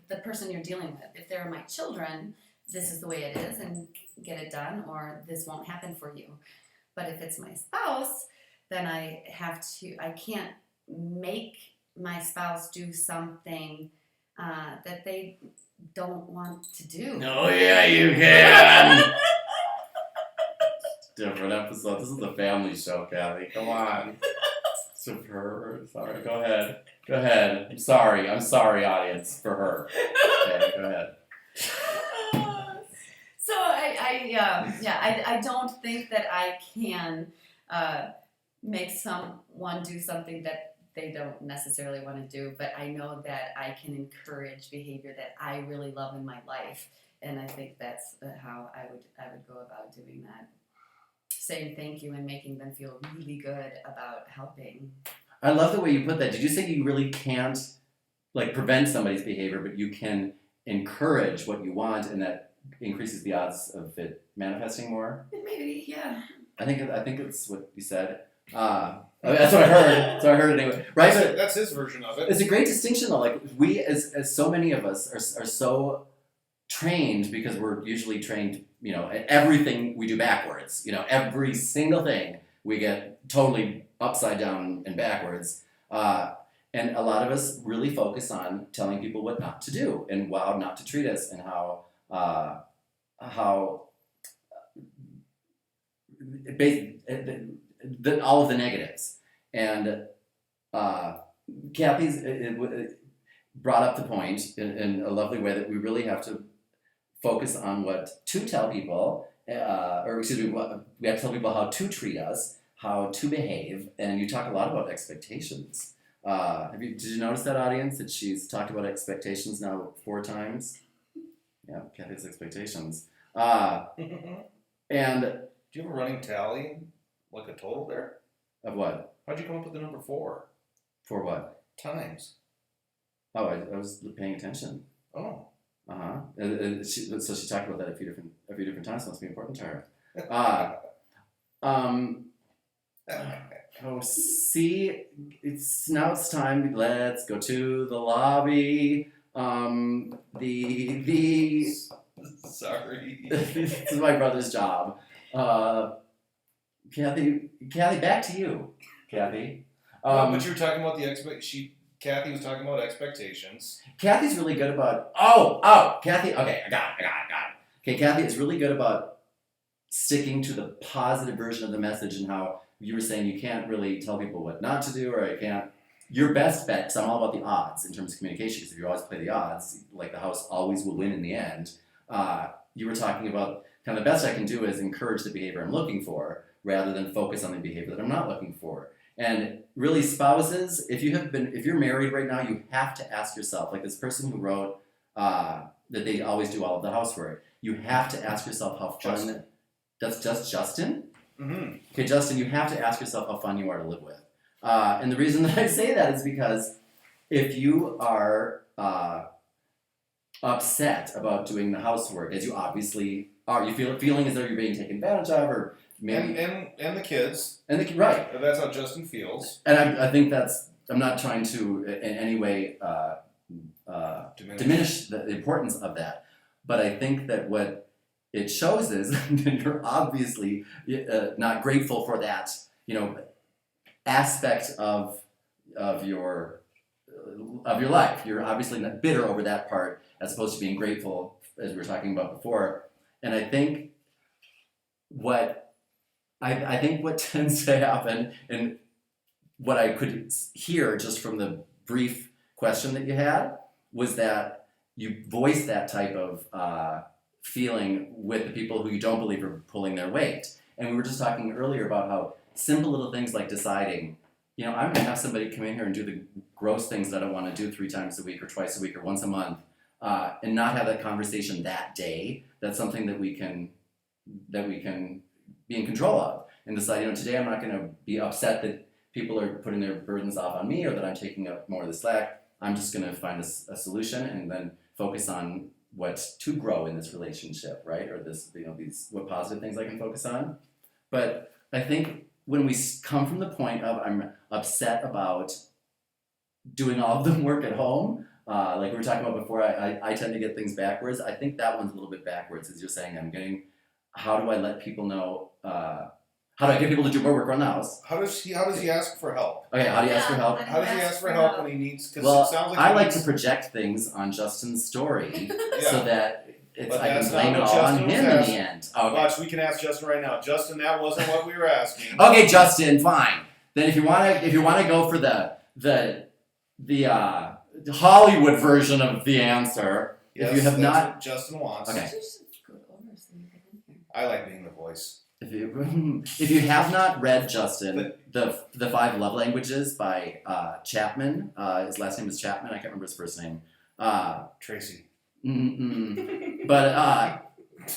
the person you're dealing with. If they're my children, this is the way it is, and get it done, or this won't happen for you. But if it's my spouse, then I can't make my spouse do something that they don't want to do. Oh yeah, you can. Different episode. This is the family show, Kathy. Come on. Super. Sorry. Go ahead. I'm sorry, audience, for her. Okay, go ahead. So I don't think that I can make someone do something that they don't necessarily want to do, but I know that I can encourage behavior that I really love in my life, and I think that's how I would go about doing that. Saying thank you and making them feel really good about helping. I love the way you put that. Did you say you really can't prevent somebody's behavior, but you can encourage what you want, and that increases the odds of it manifesting more? Maybe, yeah. I think it's what you said. That's what I heard. So I heard it anyway. Right? That's his version of it. It's a great distinction, though. Like we, as so many of us, are so trained, because we're usually trained, everything we do backwards. Every single thing we get totally upside down and backwards. And a lot of us really focus on telling people what not to do and how not to treat us, and how all of the negatives. And Kathy's brought up the point in a lovely way that we really have to focus on what to tell people, we have to tell people how to treat us, how to behave, and you talk a lot about expectations. Did you notice that, audience, that she's talked about expectations now 4 times? Yeah, Kathy's expectations. And do you have a running tally, like a total there? Of what? How'd you come up with the number 4? For what? Times. Oh, I was paying attention. Oh. So she talked about that a few different times. So it must be important to her. See, it's time. Let's go to the lobby. Sorry. This is my brother's job. Kathy, back to you, Kathy. But you were talking about Kathy was talking about expectations. Kathy's really good about. Kathy. Okay, I got it. Okay, Kathy is really good about sticking to the positive version of the message, and how you were saying you can't really tell people what not to do, or you can't. Your best bet, because I'm all about the odds in terms of communication, because if you always play the odds, like the house always will win in the end. You were talking about kind of the best I can do is encourage the behavior I'm looking for, rather than focus on the behavior that I'm not looking for. And really, spouses, if you're married right now, you have to ask yourself, like this person who wrote that they always do all of the housework. You have to ask yourself how fun. Justin. That's just Justin? Mm-hmm. Okay, Justin, you have to ask yourself how fun you are to live with. And the reason that I say that is because if you are upset about doing the housework, as you obviously are, you feeling as though you're being taken advantage of, or maybe and the kids. Right. That's how Justin feels. And I think I'm not trying to in any way diminish the importance of that, but I think that what it shows is that you're obviously not grateful for that, aspect of your life. You're obviously not bitter over that part, as opposed to being grateful, as we were talking about before. And I think what tends to happen, and what I could hear just from the brief question that you had, was that you voice that type of feeling with the people who you don't believe are pulling their weight. And we were just talking earlier about how simple little things like deciding I'm gonna have somebody come in here and do the gross things that I want to do 3 times a week or twice a week or once a month, and not have that conversation that day. That's something that we can be in control of and decide. Today I'm not gonna be upset that people are putting their burdens off on me or that I'm taking up more of the slack. I'm just gonna find a solution and then focus on what to grow in this relationship, right? Or this, these what positive things I can focus on. But I think when we come from the point of I'm upset about doing all of the work at home, like we were talking about before, I tend to get things backwards. I think that one's a little bit backwards, as you're saying. How do I let people know? How do I get people to do more work around the house? How does he ask for help? Okay, how do you ask for help? How does he ask for help when he needs? Because Well, it sounds like I like to project things on Justin's story so that But I that's can blame not it what all on Justin was him in the asking. end. Okay. Watch, we can ask Justin right now. Justin, that wasn't what we were asking. Okay, Justin, fine. Then if you wanna go for the Hollywood version of the answer, Yes, if you have that's not, what Justin wants. Okay. You should go over so you get in here. I like being the voice. if you have not read Justin, the 5 Love Languages by Chapman, his last name is Chapman. I can't remember his first name. Tracy. But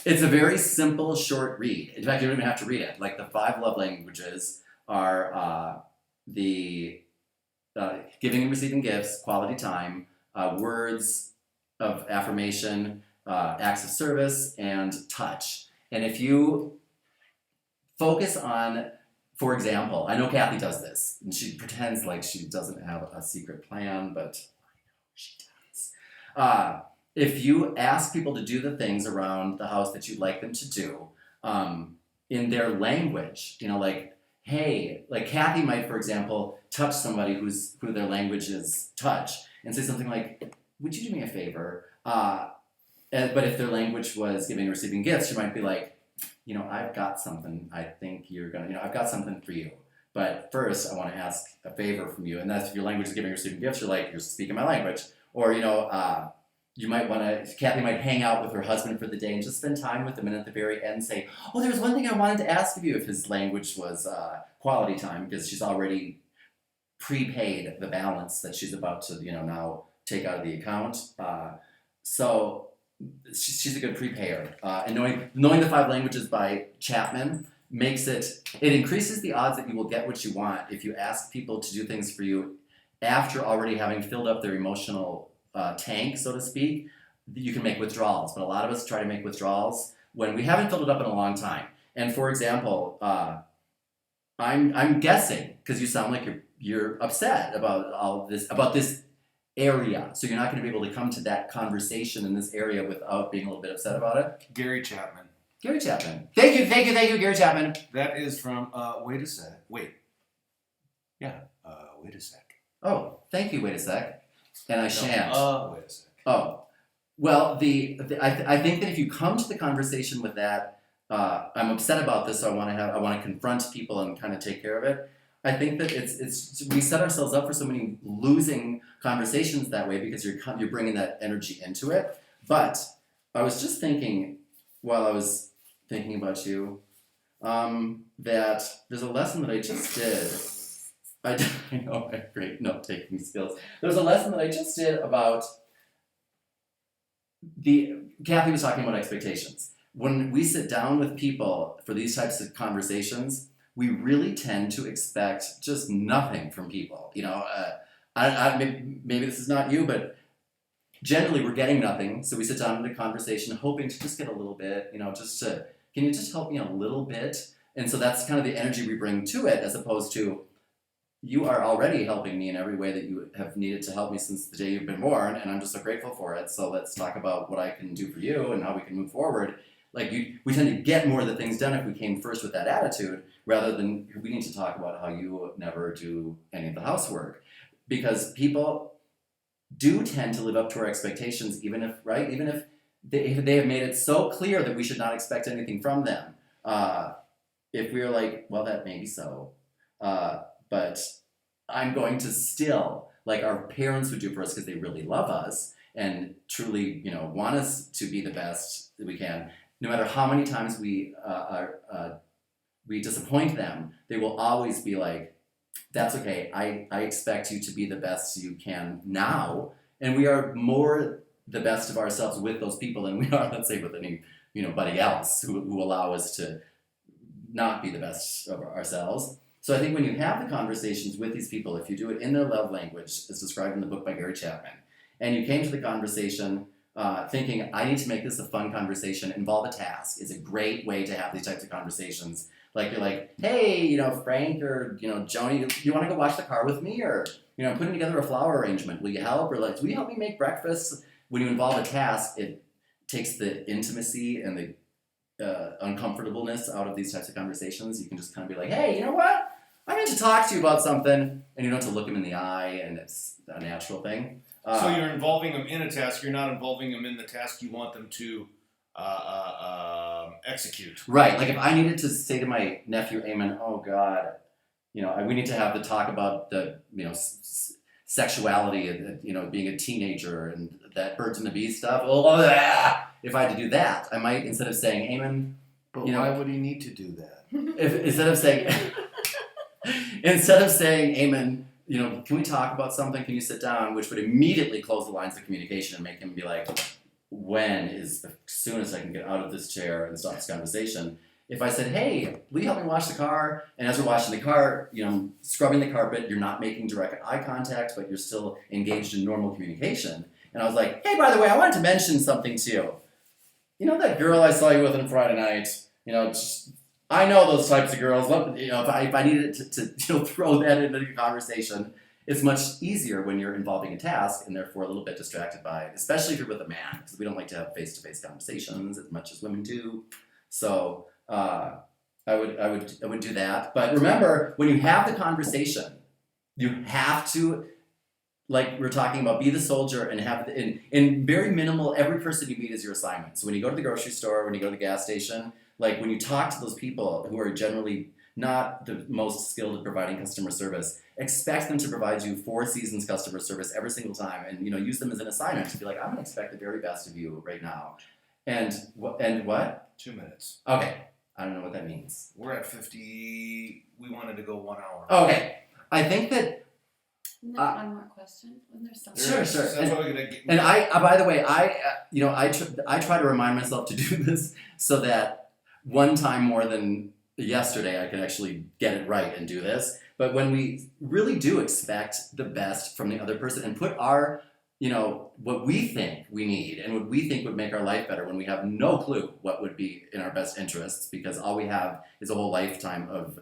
it's a very simple, short read. In fact, you don't even have to read it. Like the 5 love languages are the giving and receiving gifts, quality time, words of affirmation, acts of service, and touch. And if you focus on, for example, I know Kathy does this, and she pretends like she doesn't have a secret plan, but I know she does. If you ask people to do the things around the house that you'd like them to do, in their language, like, hey, like Kathy might, for example, touch somebody who their language is touch, and say something like, would you do me a favor? But if their language was giving and receiving gifts, she might be like, I've got something I think you're gonna, I've got something for you. But first, I want to ask a favor from you. And that's if your language is giving and receiving gifts, you're speaking my language. Or, you might want to, Kathy might hang out with her husband for the day and just spend time with him. And at the very end say, oh, there's one thing I wanted to ask of you, if his language was quality time, because she's already prepaid the balance that she's about to, now take out of the account. So she's a good prepayer. And knowing the 5 languages by Chapman it increases the odds that you will get what you want if you ask people to do things for you after already having filled up their emotional tank, so to speak. You can make withdrawals, but a lot of us try to make withdrawals when we haven't filled it up in a long time. And for example, I'm guessing, because you sound like you're upset about this area, so you're not going to be able to come to that conversation in this area without being a little bit upset about it. Gary Chapman. Gary Chapman. Thank you, Gary Chapman. That is from, wait a sec. Wait. Yeah, wait a sec. Oh, thank you, wait a sec. And I shan't. Wait a sec. Oh, well, I think that if you come to the conversation with that, I'm upset about this, so I want to confront people and kind of take care of it. I think that we set ourselves up for so many losing conversations that way because you're bringing that energy into it. But I was just thinking while I was thinking about you that there's a lesson that I just did. I know I have great note-taking skills. There's a lesson that I just did about Kathy was talking about expectations. When we sit down with people for these types of conversations, we really tend to expect just nothing from people. Maybe this is not you, but generally we're getting nothing. So we sit down in a conversation hoping to just get a little bit, can you just help me a little bit? And so that's kind of the energy we bring to it, as opposed to, you are already helping me in every way that you have needed to help me since the day you've been born, and I'm just so grateful for it. So let's talk about what I can do for you and how we can move forward. We tend to get more of the things done if we came first with that attitude, rather than we need to talk about how you never do any of the housework. Because people do tend to live up to our expectations, even if they have made it so clear that we should not expect anything from them. If we're like, well, that may be so, but I'm going to still, like our parents would do for us because they really love us and truly, want us to be the best that we can. No matter how many times we disappoint them, they will always be like, that's okay. I expect you to be the best you can now, and we are more the best of ourselves with those people than we are, let's say, with anybody else who allow us to not be the best of ourselves. So I think when you have the conversations with these people, if you do it in their love language, as described in the book by Gary Chapman, and you came to the conversation thinking, I need to make this a fun conversation, involve a task, is a great way to have these types of conversations. Like you're like, hey, Frank or Joni, do you want to go wash the car with me? Or I'm putting together a flower arrangement. Will you help? Or like, will you help me make breakfast? When you involve a task, it takes the intimacy and the uncomfortableness out of these types of conversations. You can just kind of be like, hey, you know what? I need to talk to you about something, and you don't have to look them in the eye, and it's a natural thing. So you're involving them in a task. You're not involving them in the task you want them to execute. Right. Like if I needed to say to my nephew, Eamon, oh God, we need to have the talk about the, sexuality and, being a teenager and that birds and the bees stuff. Oh, yeah. If I had to do that, I might, instead of saying, Eamon. But why would he need to do that? Instead of saying, Eamon, can we talk about something? Can you sit down? Which would immediately close the lines of communication and make him be like, when is the soonest I can get out of this chair and stop this conversation? If I said, hey, will you help me wash the car? And as we're washing the car, scrubbing the carpet, you're not making direct eye contact, but you're still engaged in normal communication. And I was like, hey, by the way, I wanted to mention something to you. That girl I saw you with on Friday night, I know those types of girls. If I needed to throw that into the conversation, it's much easier when you're involving a task and therefore a little bit distracted by it, especially if you're with a man, because we don't like to have face-to-face conversations as much as women do. So I would do that. But remember, when you have the conversation, you have to, like we're talking about, be the soldier and have in very minimal. Every person you meet is your assignment. So when you go to the grocery store, when you go to the gas station. Like when you talk to those people who are generally not the most skilled at providing customer service, expect them to provide you 4 seasons customer service every single time, and use them as an assignment to be like, I'm gonna expect the very best of you right now. And what? 2 minutes. Okay, I don't know what that means. We're at 50. We wanted to go 1 hour. Okay, I think that. One more question. When there's something. Sure. And By the way, I try to remind myself to do this so that one time more than yesterday I can actually get it right and do this. But when we really do expect the best from the other person and put our, what we think we need and what we think would make our life better, when we have no clue what would be in our best interests, because all we have is a whole lifetime of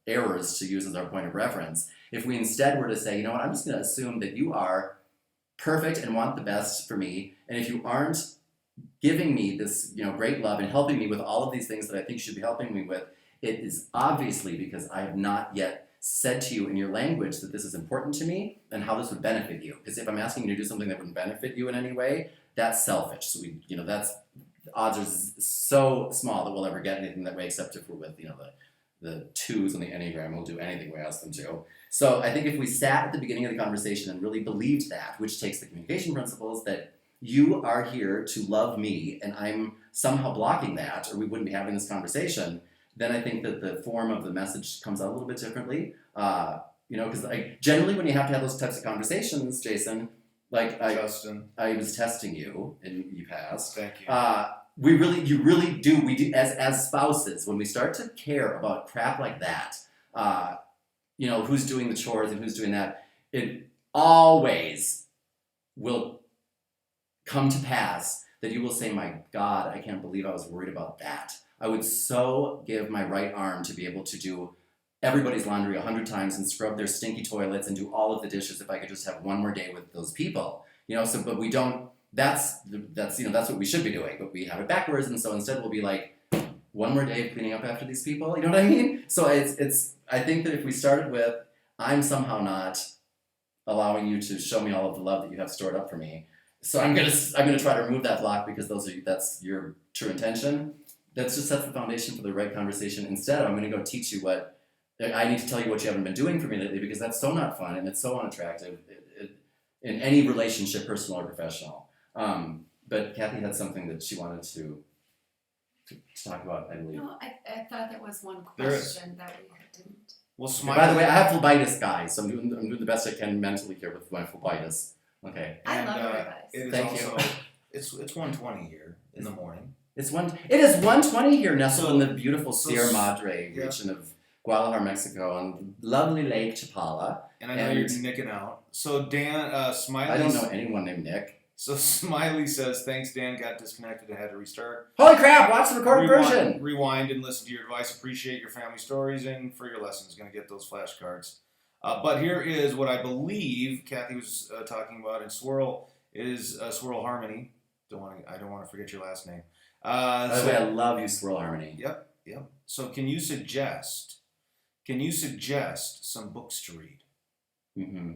errors to use as our point of reference. If we instead were to say, you know what, I'm just going to assume that you are perfect and want the best for me, and if you aren't giving me this, great love and helping me with all of these things that I think you should be helping me with, it is obviously because I have not yet said to you in your language that this is important to me and how this would benefit you. Because if I'm asking you to do something that wouldn't benefit you in any way, that's selfish. So the odds are so small that we'll ever get anything that way, except if we're with, the 2s on the Enneagram. We'll do anything we ask them to. So I think if we sat at the beginning of the conversation and really believed that, which takes the communication principles, that you are here to love me and I'm somehow blocking that, or we wouldn't be having this conversation, then I think that the form of the message comes out a little bit differently. Because generally when you have to have those types of conversations, Jason, Justin, I was testing you and you passed. Thank you. We do as spouses, when we start to care about crap like that, who's doing the chores and who's doing that, it always will come to pass that you will say, my God, I can't believe I was worried about that. I would so give my right arm to be able to do everybody's laundry 100 times and scrub their stinky toilets and do all of the dishes if I could just have one more day with those people. But we don't. That's what we should be doing, but we have it backwards, and so instead we'll be like, one more day of cleaning up after these people. You know what I mean? So I think that if we started with, I'm somehow not allowing you to show me all of the love that you have stored up for me. So I'm gonna try to remove that block because that's your true intention. That just sets the foundation for the right conversation. Instead, I'm gonna go teach you what I need to tell you what you haven't been doing for me lately, because that's so not fun and it's so unattractive in any relationship, personal or professional. But Kathy had something that she wanted to talk about, I believe. No, I thought there was one question that we didn't. Well, Okay, Smiley. by the way, I have phlebitis, guys, so I'm doing the best I can mentally here with my phlebitis. Okay. I love and, your advice. It is Thank you. also it's 1:20 here in the morning. It is 1:20 here, nestled So- in the beautiful so Sierra s- Madre yeah. region of Guadalajara, Mexico, on lovely Lake Chapala. And I know And- you're nicking out. So Dan, Smiley. I don't know anyone named Nick. So Smiley says, "Thanks, Dan. Got disconnected and had to restart. Holy crap! Watch the recorded version. Rewind and listen to your advice. Appreciate your family stories and for your lessons. Going to get those flashcards. But here is what I believe Kathy was talking about in Swirl is Swirl Harmony. I don't want to forget your last name. By the way, I love you, Swirl Harmony. Yep. So can you suggest some books to read? Mm-hmm.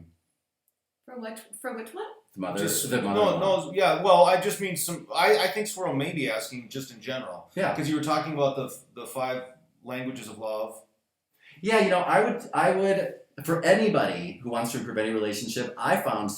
For which one? The mother. Just, the mother. no, yeah. Well, I just mean some. I think Swirl may be asking just in general. Yeah. Because you were talking about the 5 languages of love. Yeah, I would for anybody who wants to improve any relationship. I found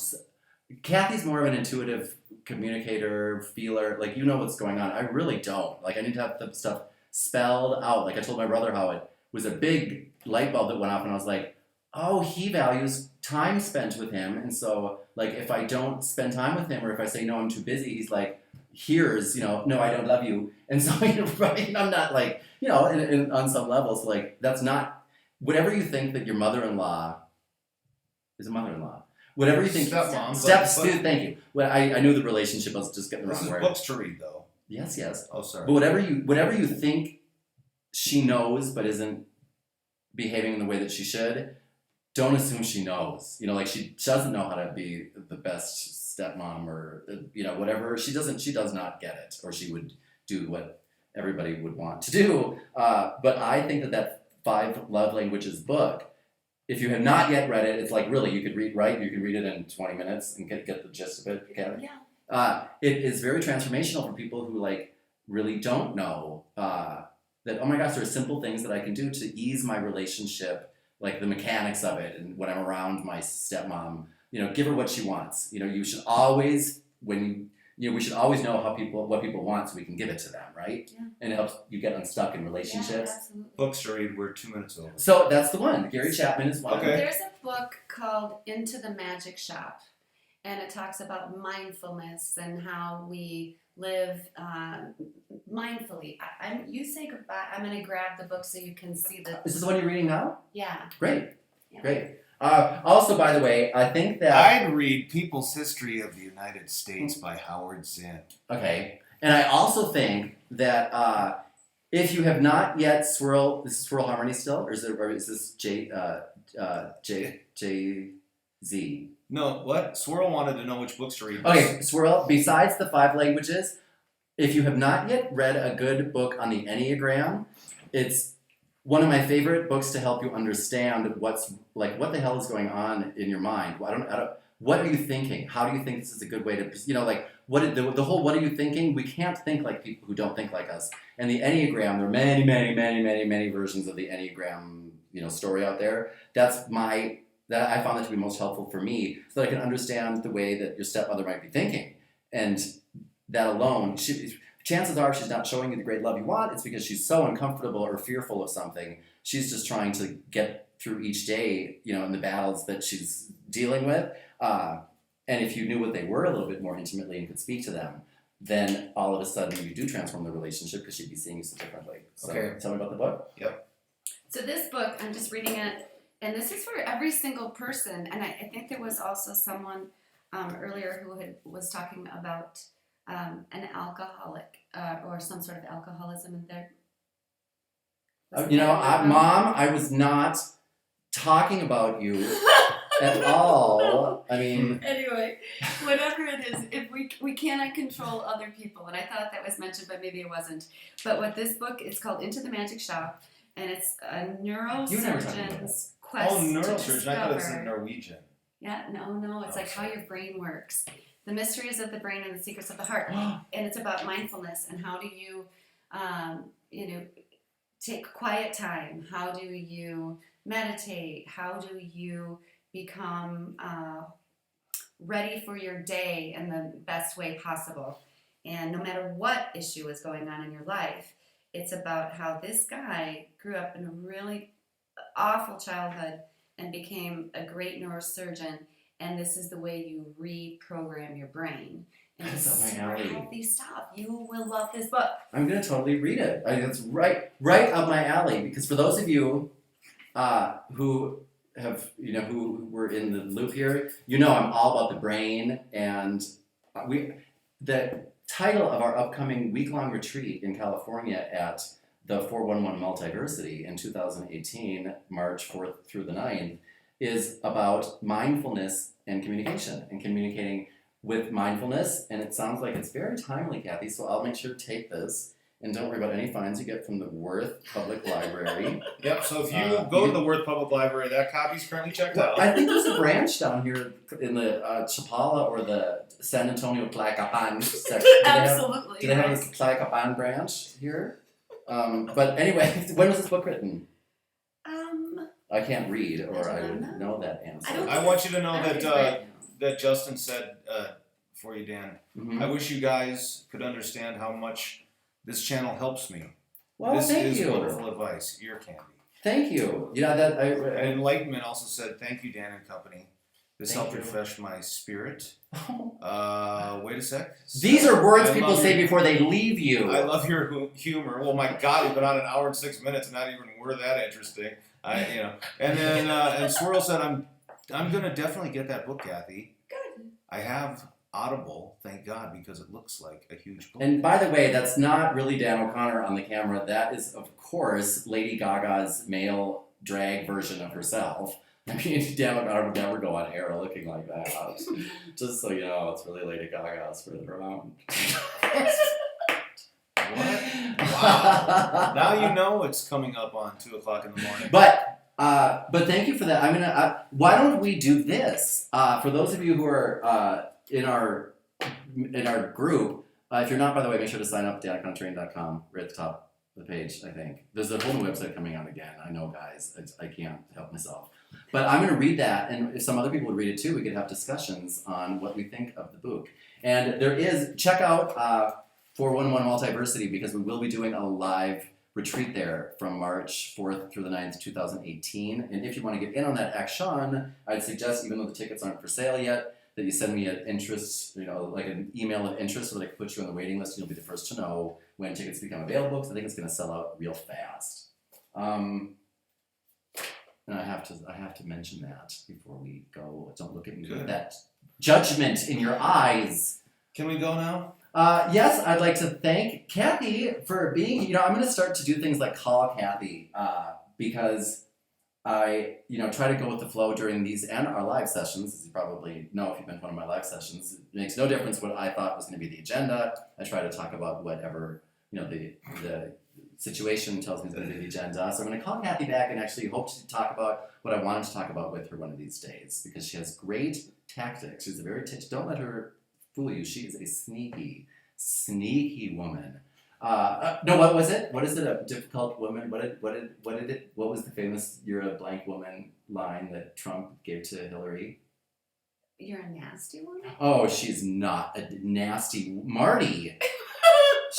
Kathy's more of an intuitive communicator, feeler. Like, you know what's going on. I really don't. Like, I need to have the stuff spelled out. Like, I told my brother how it was a big light bulb that went off, and I was like, oh, he values time spent with him, and so, like, if I don't spend time with him, or if I say, no, I'm too busy, he's like, here's, no, I don't love you. And so, right, I'm not like, on some levels, like, that's not, whatever you think that your mother-in-law is a mother-in-law. Whatever you think, Stepmom. Thank you. Well, I knew the relationship, I was just getting the This wrong is word. books to read, though. Yes. Oh, sorry. But whatever you think she knows but isn't behaving in the way that she should, don't assume she knows. Like, she doesn't know how to be the best stepmom, or whatever. She does not get it, or she would do what everybody would want to do. But I think that 5 Love Languages book, if you have not yet read it, it's like, really, you could read it in 20 minutes and get the gist of it. Okay? Yeah. It is very transformational for people who, like, really don't know that, oh my gosh, there are simple things that I can do to ease my relationship, like the mechanics of it. And when I'm around my stepmom, give her what she wants. You should always, we should always know what people want so we can give it to them, right? Yeah. And it helps you get unstuck in Yeah, relationships. absolutely. Books to read. We're 2 minutes over. So that's the one. Gary Chapman is one. Okay. There's a book called Into the Magic Shop, and it talks about mindfulness and how we live mindfully. You say goodbye. I'm going to grab the book so you can see the. Is this the one you're reading now? Yeah. Great. Yeah. Great. Also, by the way, I think that... I'd read People's History of the United States by Howard Zinn. Okay. And I also think that if you have not yet this is Swirl Harmony still? Or is this J-Z? No, what? Swirl wanted to know which books to read. Okay, Swirl, besides the 5 languages, if you have not yet read a good book on the Enneagram, it's one of my favorite books to help you understand what the hell is going on in your mind. What are you thinking? How do you think this is a good way to, the whole what are you thinking? We can't think like people who don't think like us. And the Enneagram, there are many, many, many, many, many versions of the Enneagram, story out there. That I found that to be most helpful for me, so that I can understand the way that your stepmother might be thinking. And that alone, chances are she's not showing you the great love you want. It's because she's so uncomfortable or fearful of something. She's just trying to get through each day, in the battles that she's dealing with. And if you knew what they were a little bit more intimately and could speak to them, then all of a sudden you do transform the relationship because she'd be seeing you so differently. So Okay. Tell me about the book. Yep. So this book, I'm just reading it, and this is for every single person. And I think there was also someone earlier who was talking about an alcoholic or some sort of alcoholism in there. Mom, I was not talking about you at all. I mean, Anyway, whatever it is, if we cannot control other people, and I thought that was mentioned, but maybe it wasn't. But what this book is called, Into the Magic Shop, and it's a You never talked about neurosurgeon's quest Oh, to neurosurgeon. I thought it said discover. Norwegian. Yeah, no, it's Oh, like how sorry. your brain works, the mysteries of the brain and the secrets of the heart, and it's about mindfulness and how do you, take quiet time. How do you meditate? How do you become ready for your day in the best way possible? And no matter what issue is going on in your life, it's about how this guy grew up in a really awful childhood and became a great neurosurgeon. And this is the way you reprogram your brain into That's up my super alley. healthy stuff. You will love this book. I'm gonna totally read it. It's right up my alley. Because for those of you who have, who were in the loop here, I'm all about the brain, and the title of our upcoming week-long retreat in California at the 411 Multiversity in 2018, March 4th through the 9th, is about mindfulness and communicating with mindfulness, and it sounds like it's very timely, Kathy, so I'll make sure to take this, and don't worry about any fines you get from the Worth Public Library. Yep, so if you go to the Worth Public Library, that copy's currently checked out. I think there's a branch down here in the Chapala or the San Antonio Tlacopan section. Absolutely. Do they have a Tlacopan branch here? But anyway, when was this book written? I can't read, or I would know that answer. I want you to know I don't that think that Justin said for you, Dan. Mhm. I wish you guys could understand how much this channel helps me. Well, this thank is you. wonderful advice. Ear candy. Thank you. That And Enlightenment also said, "Thank you, Dan and company. This Thank helped you. refresh my spirit." Wait a sec. These are words I people love say your- before they leave you. I love your humor. Well, my God, we've been on an hour and 6 minutes, and not even we're that interesting. And then and Swirl said, "I'm gonna definitely get that book, Kathy. Good. I have Audible, thank God, because it looks like a huge book." And by the way, that's not really Dan O'Connor on the camera. That is, of course, Lady Gaga's male drag version of herself. I mean, Dan O'Connor would never go on air looking like that. Just so you know, it's really Lady Gaga's further around. What? Wow. Now you know it's coming up on 2 o'clock in the morning. But thank you for that. Why don't we do this? For those of you who are in our group, if you're not, by the way, make sure to sign up at danicontrain.com, right at the top of the page, I think. There's a whole new website coming out again. I know, guys. I can't help myself. But I'm going to read that, and if some other people would read it too, we could have discussions on what we think of the book. And check out 411 Multiversity, because we will be doing a live retreat there from March 4th through the 9th, 2018. And if you want to get in on that action, I'd suggest, even though the tickets aren't for sale yet, that you send me an interest, like an email of interest, so that I can put you on the waiting list, and you'll be the first to know when tickets become available, because I think it's going to sell out real fast. And I have to mention that before we go. Don't look at me with that judgment in your eyes. Can we go now? Yes, I'd like to thank Kathy for being. I'm going to start to do things like call Kathy because I, try to go with the flow during these and our live sessions. As you probably know, if you've been to one of my live sessions, it makes no difference what I thought was going to be the agenda. I try to talk about whatever the situation tells me is going to be the agenda. So I'm going to call Kathy back and actually hope to talk about what I wanted to talk about with her one of these days, because she has great tactics. She's a very don't let her fool you. She is a sneaky woman. No, what was it? What is it? A difficult woman? What was the famous "You're a blank woman" line that Trump gave to Hillary? You're a nasty one? Oh, she's not a nasty Marty.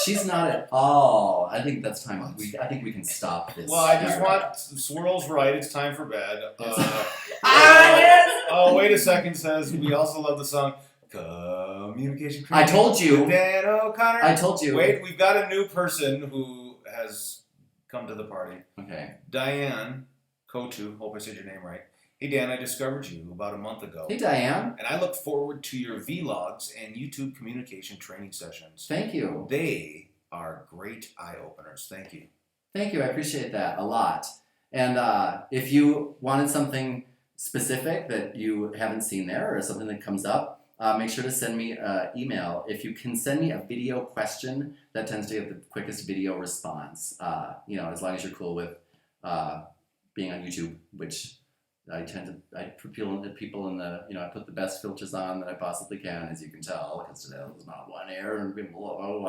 She's not at all. I think that's time. I think we can stop this. Well, I just want Swirl's right. It's time for bed. Yes! Oh, wait a second. Says we also love the song Communication. I told you. Dan O'Connor. I told you. Wait, we've got a new person who has come to the party. Okay. Diane Kotu. Hope I said your name right. Hey Dan, I discovered you about a month ago. Hey Diane. And I look forward to your vlogs and YouTube communication training sessions. Thank you. They are great eye-openers. Thank you. Thank you. I appreciate that a lot. And if you wanted something specific that you haven't seen there, or something that comes up, make sure to send me an email. If you can send me a video question, that tends to get the quickest video response. As long as you're cool with being on YouTube, which I put people in the, I put the best filters on that I possibly can, as you can tell, because today there's not one air and people,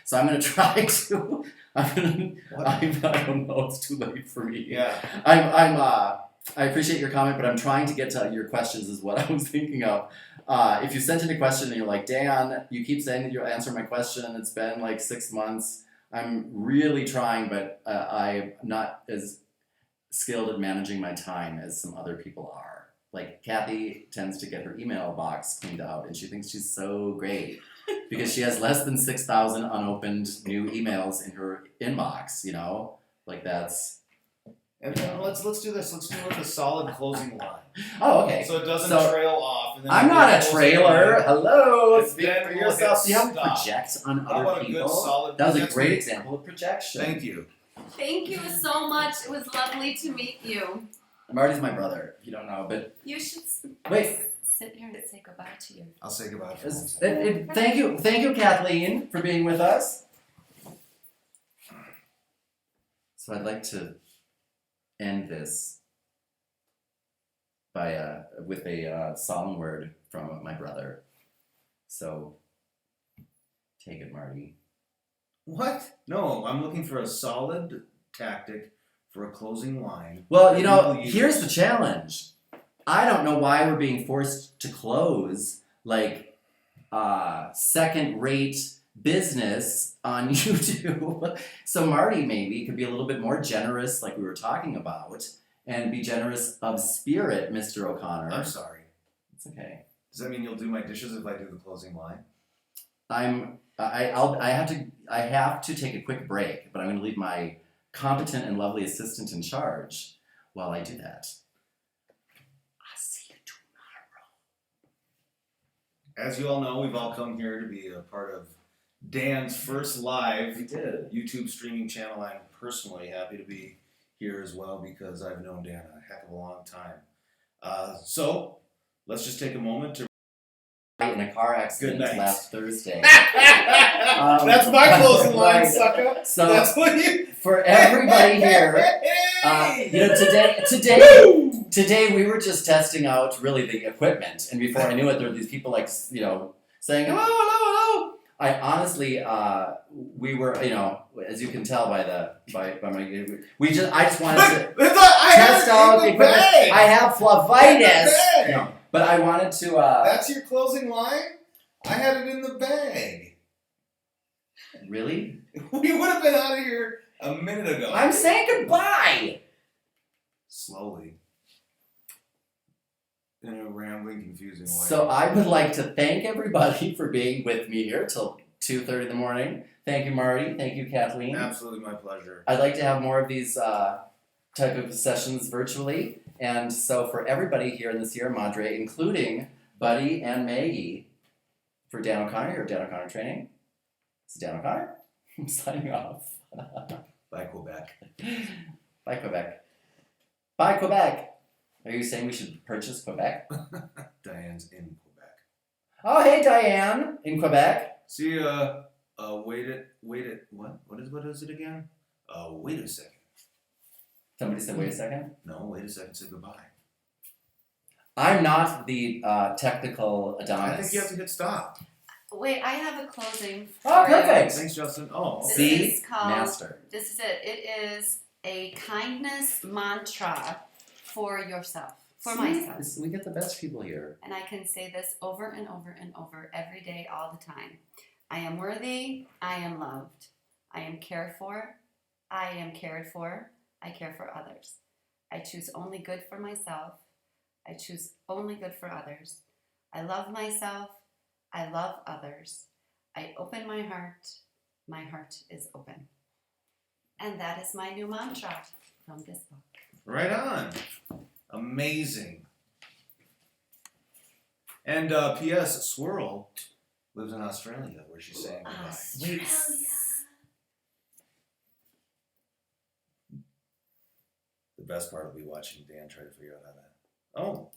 so I'm going to try to, I don't know, it's too late for me. Yeah. I appreciate your comment, but I'm trying to get to your questions is what I was thinking of. If you sent in a question and you're like, Dan, you keep saying that you'll answer my question, it's been like 6 months. I'm really trying, but I'm not as skilled at managing my time as some other people are. Like Kathy tends to get her email box cleaned out, and she thinks she's so great because she has less than 6,000 unopened new emails in her inbox. You know, like that's. And then let's do this. Let's do it with a solid closing line. Oh, okay. So it doesn't So, trail off. And then I'm you not do a closing trailer. line. Hello, And speak then for we'll yourself. hit See how we stop. project on How other about a good people? solid? That was a that's great good. example of projection. Thank you. Thank you so much. It was lovely to meet you. Marty's my brother, if you don't know, but You should wait. sit here and say goodbye to you. I'll say goodbye. For Is- one thank you, Kathleen, for being with us. So I'd like to end this by with a solemn word from my brother. So take it, Marty. What? No, I'm looking for a solid tactic for a closing line. Well, you that know, we will use. here's the challenge. I don't know why we're being forced to close like second-rate business on YouTube. So Marty maybe could be a little bit more generous, like we were talking about, and be generous of spirit, Mr. O'Connor. I'm sorry. It's okay. Does that mean you'll do my dishes if I do the closing line? I have to take a quick break, but I'm going to leave my competent and lovely assistant in charge while I do that. I'll see you tomorrow. As you all know, we've all come here to be a part of Dan's first live We did. YouTube streaming channel. I'm personally happy to be here as well because I've known Dan a heck of a long time. So let's just take a moment to. In a car accident Good night. last Thursday. That's my closing line, right. sucker. So That's what you. for everybody here, Hey! you know, today we were just testing out really the equipment, and before I knew it, there were these people like saying hello, hello, hello. I honestly, we were, as you can tell by my, I just wanted to test out the equipment. I have flavitis. No, but I wanted to. That's your closing line? I had it in the bag. Really? We would have been out of here a minute ago. I'm saying goodbye. Slowly. In a rambling, confusing way. So I would like to thank everybody for being with me here till 2:30 in the morning. Thank you, Marty. Thank you, Kathleen. Absolutely my pleasure. I'd like to have more of these type of sessions virtually. And so for everybody here in the Sierra Madre, including Buddy and Maggie, for Dan O'Connor, your Dan O'Connor training. This is Dan O'Connor. I'm signing off. Bye, Quebec. Bye, Quebec. Bye, Quebec. Are you saying we should purchase Quebec? Diane's in Quebec. Oh, hey, Diane, in Quebec. See, wait it, what is it again? Wait a second. Somebody said, wait a second. No, wait a second, say goodbye. I'm not the technical Adonis. I think you have to hit stop. Wait, I have a closing. Oh, for you. perfect. Thanks, Justin. Oh, okay. This See? is called. Master. This is it. It is a kindness mantra for yourself, for See? myself. We get the best people here. And I can say this over and over and over every day, all the time. I am worthy. I am loved. I am cared for. I am cared for. I care for others. I choose only good for myself. I choose only good for others. I love myself. I love others. I open my heart. My heart is open. And that is my new mantra from this book. Right on. Amazing. And P.S. Swirl lives in Australia, where she's saying goodbye. Australia. The best part will be watching Dan try to figure out how to. Oh,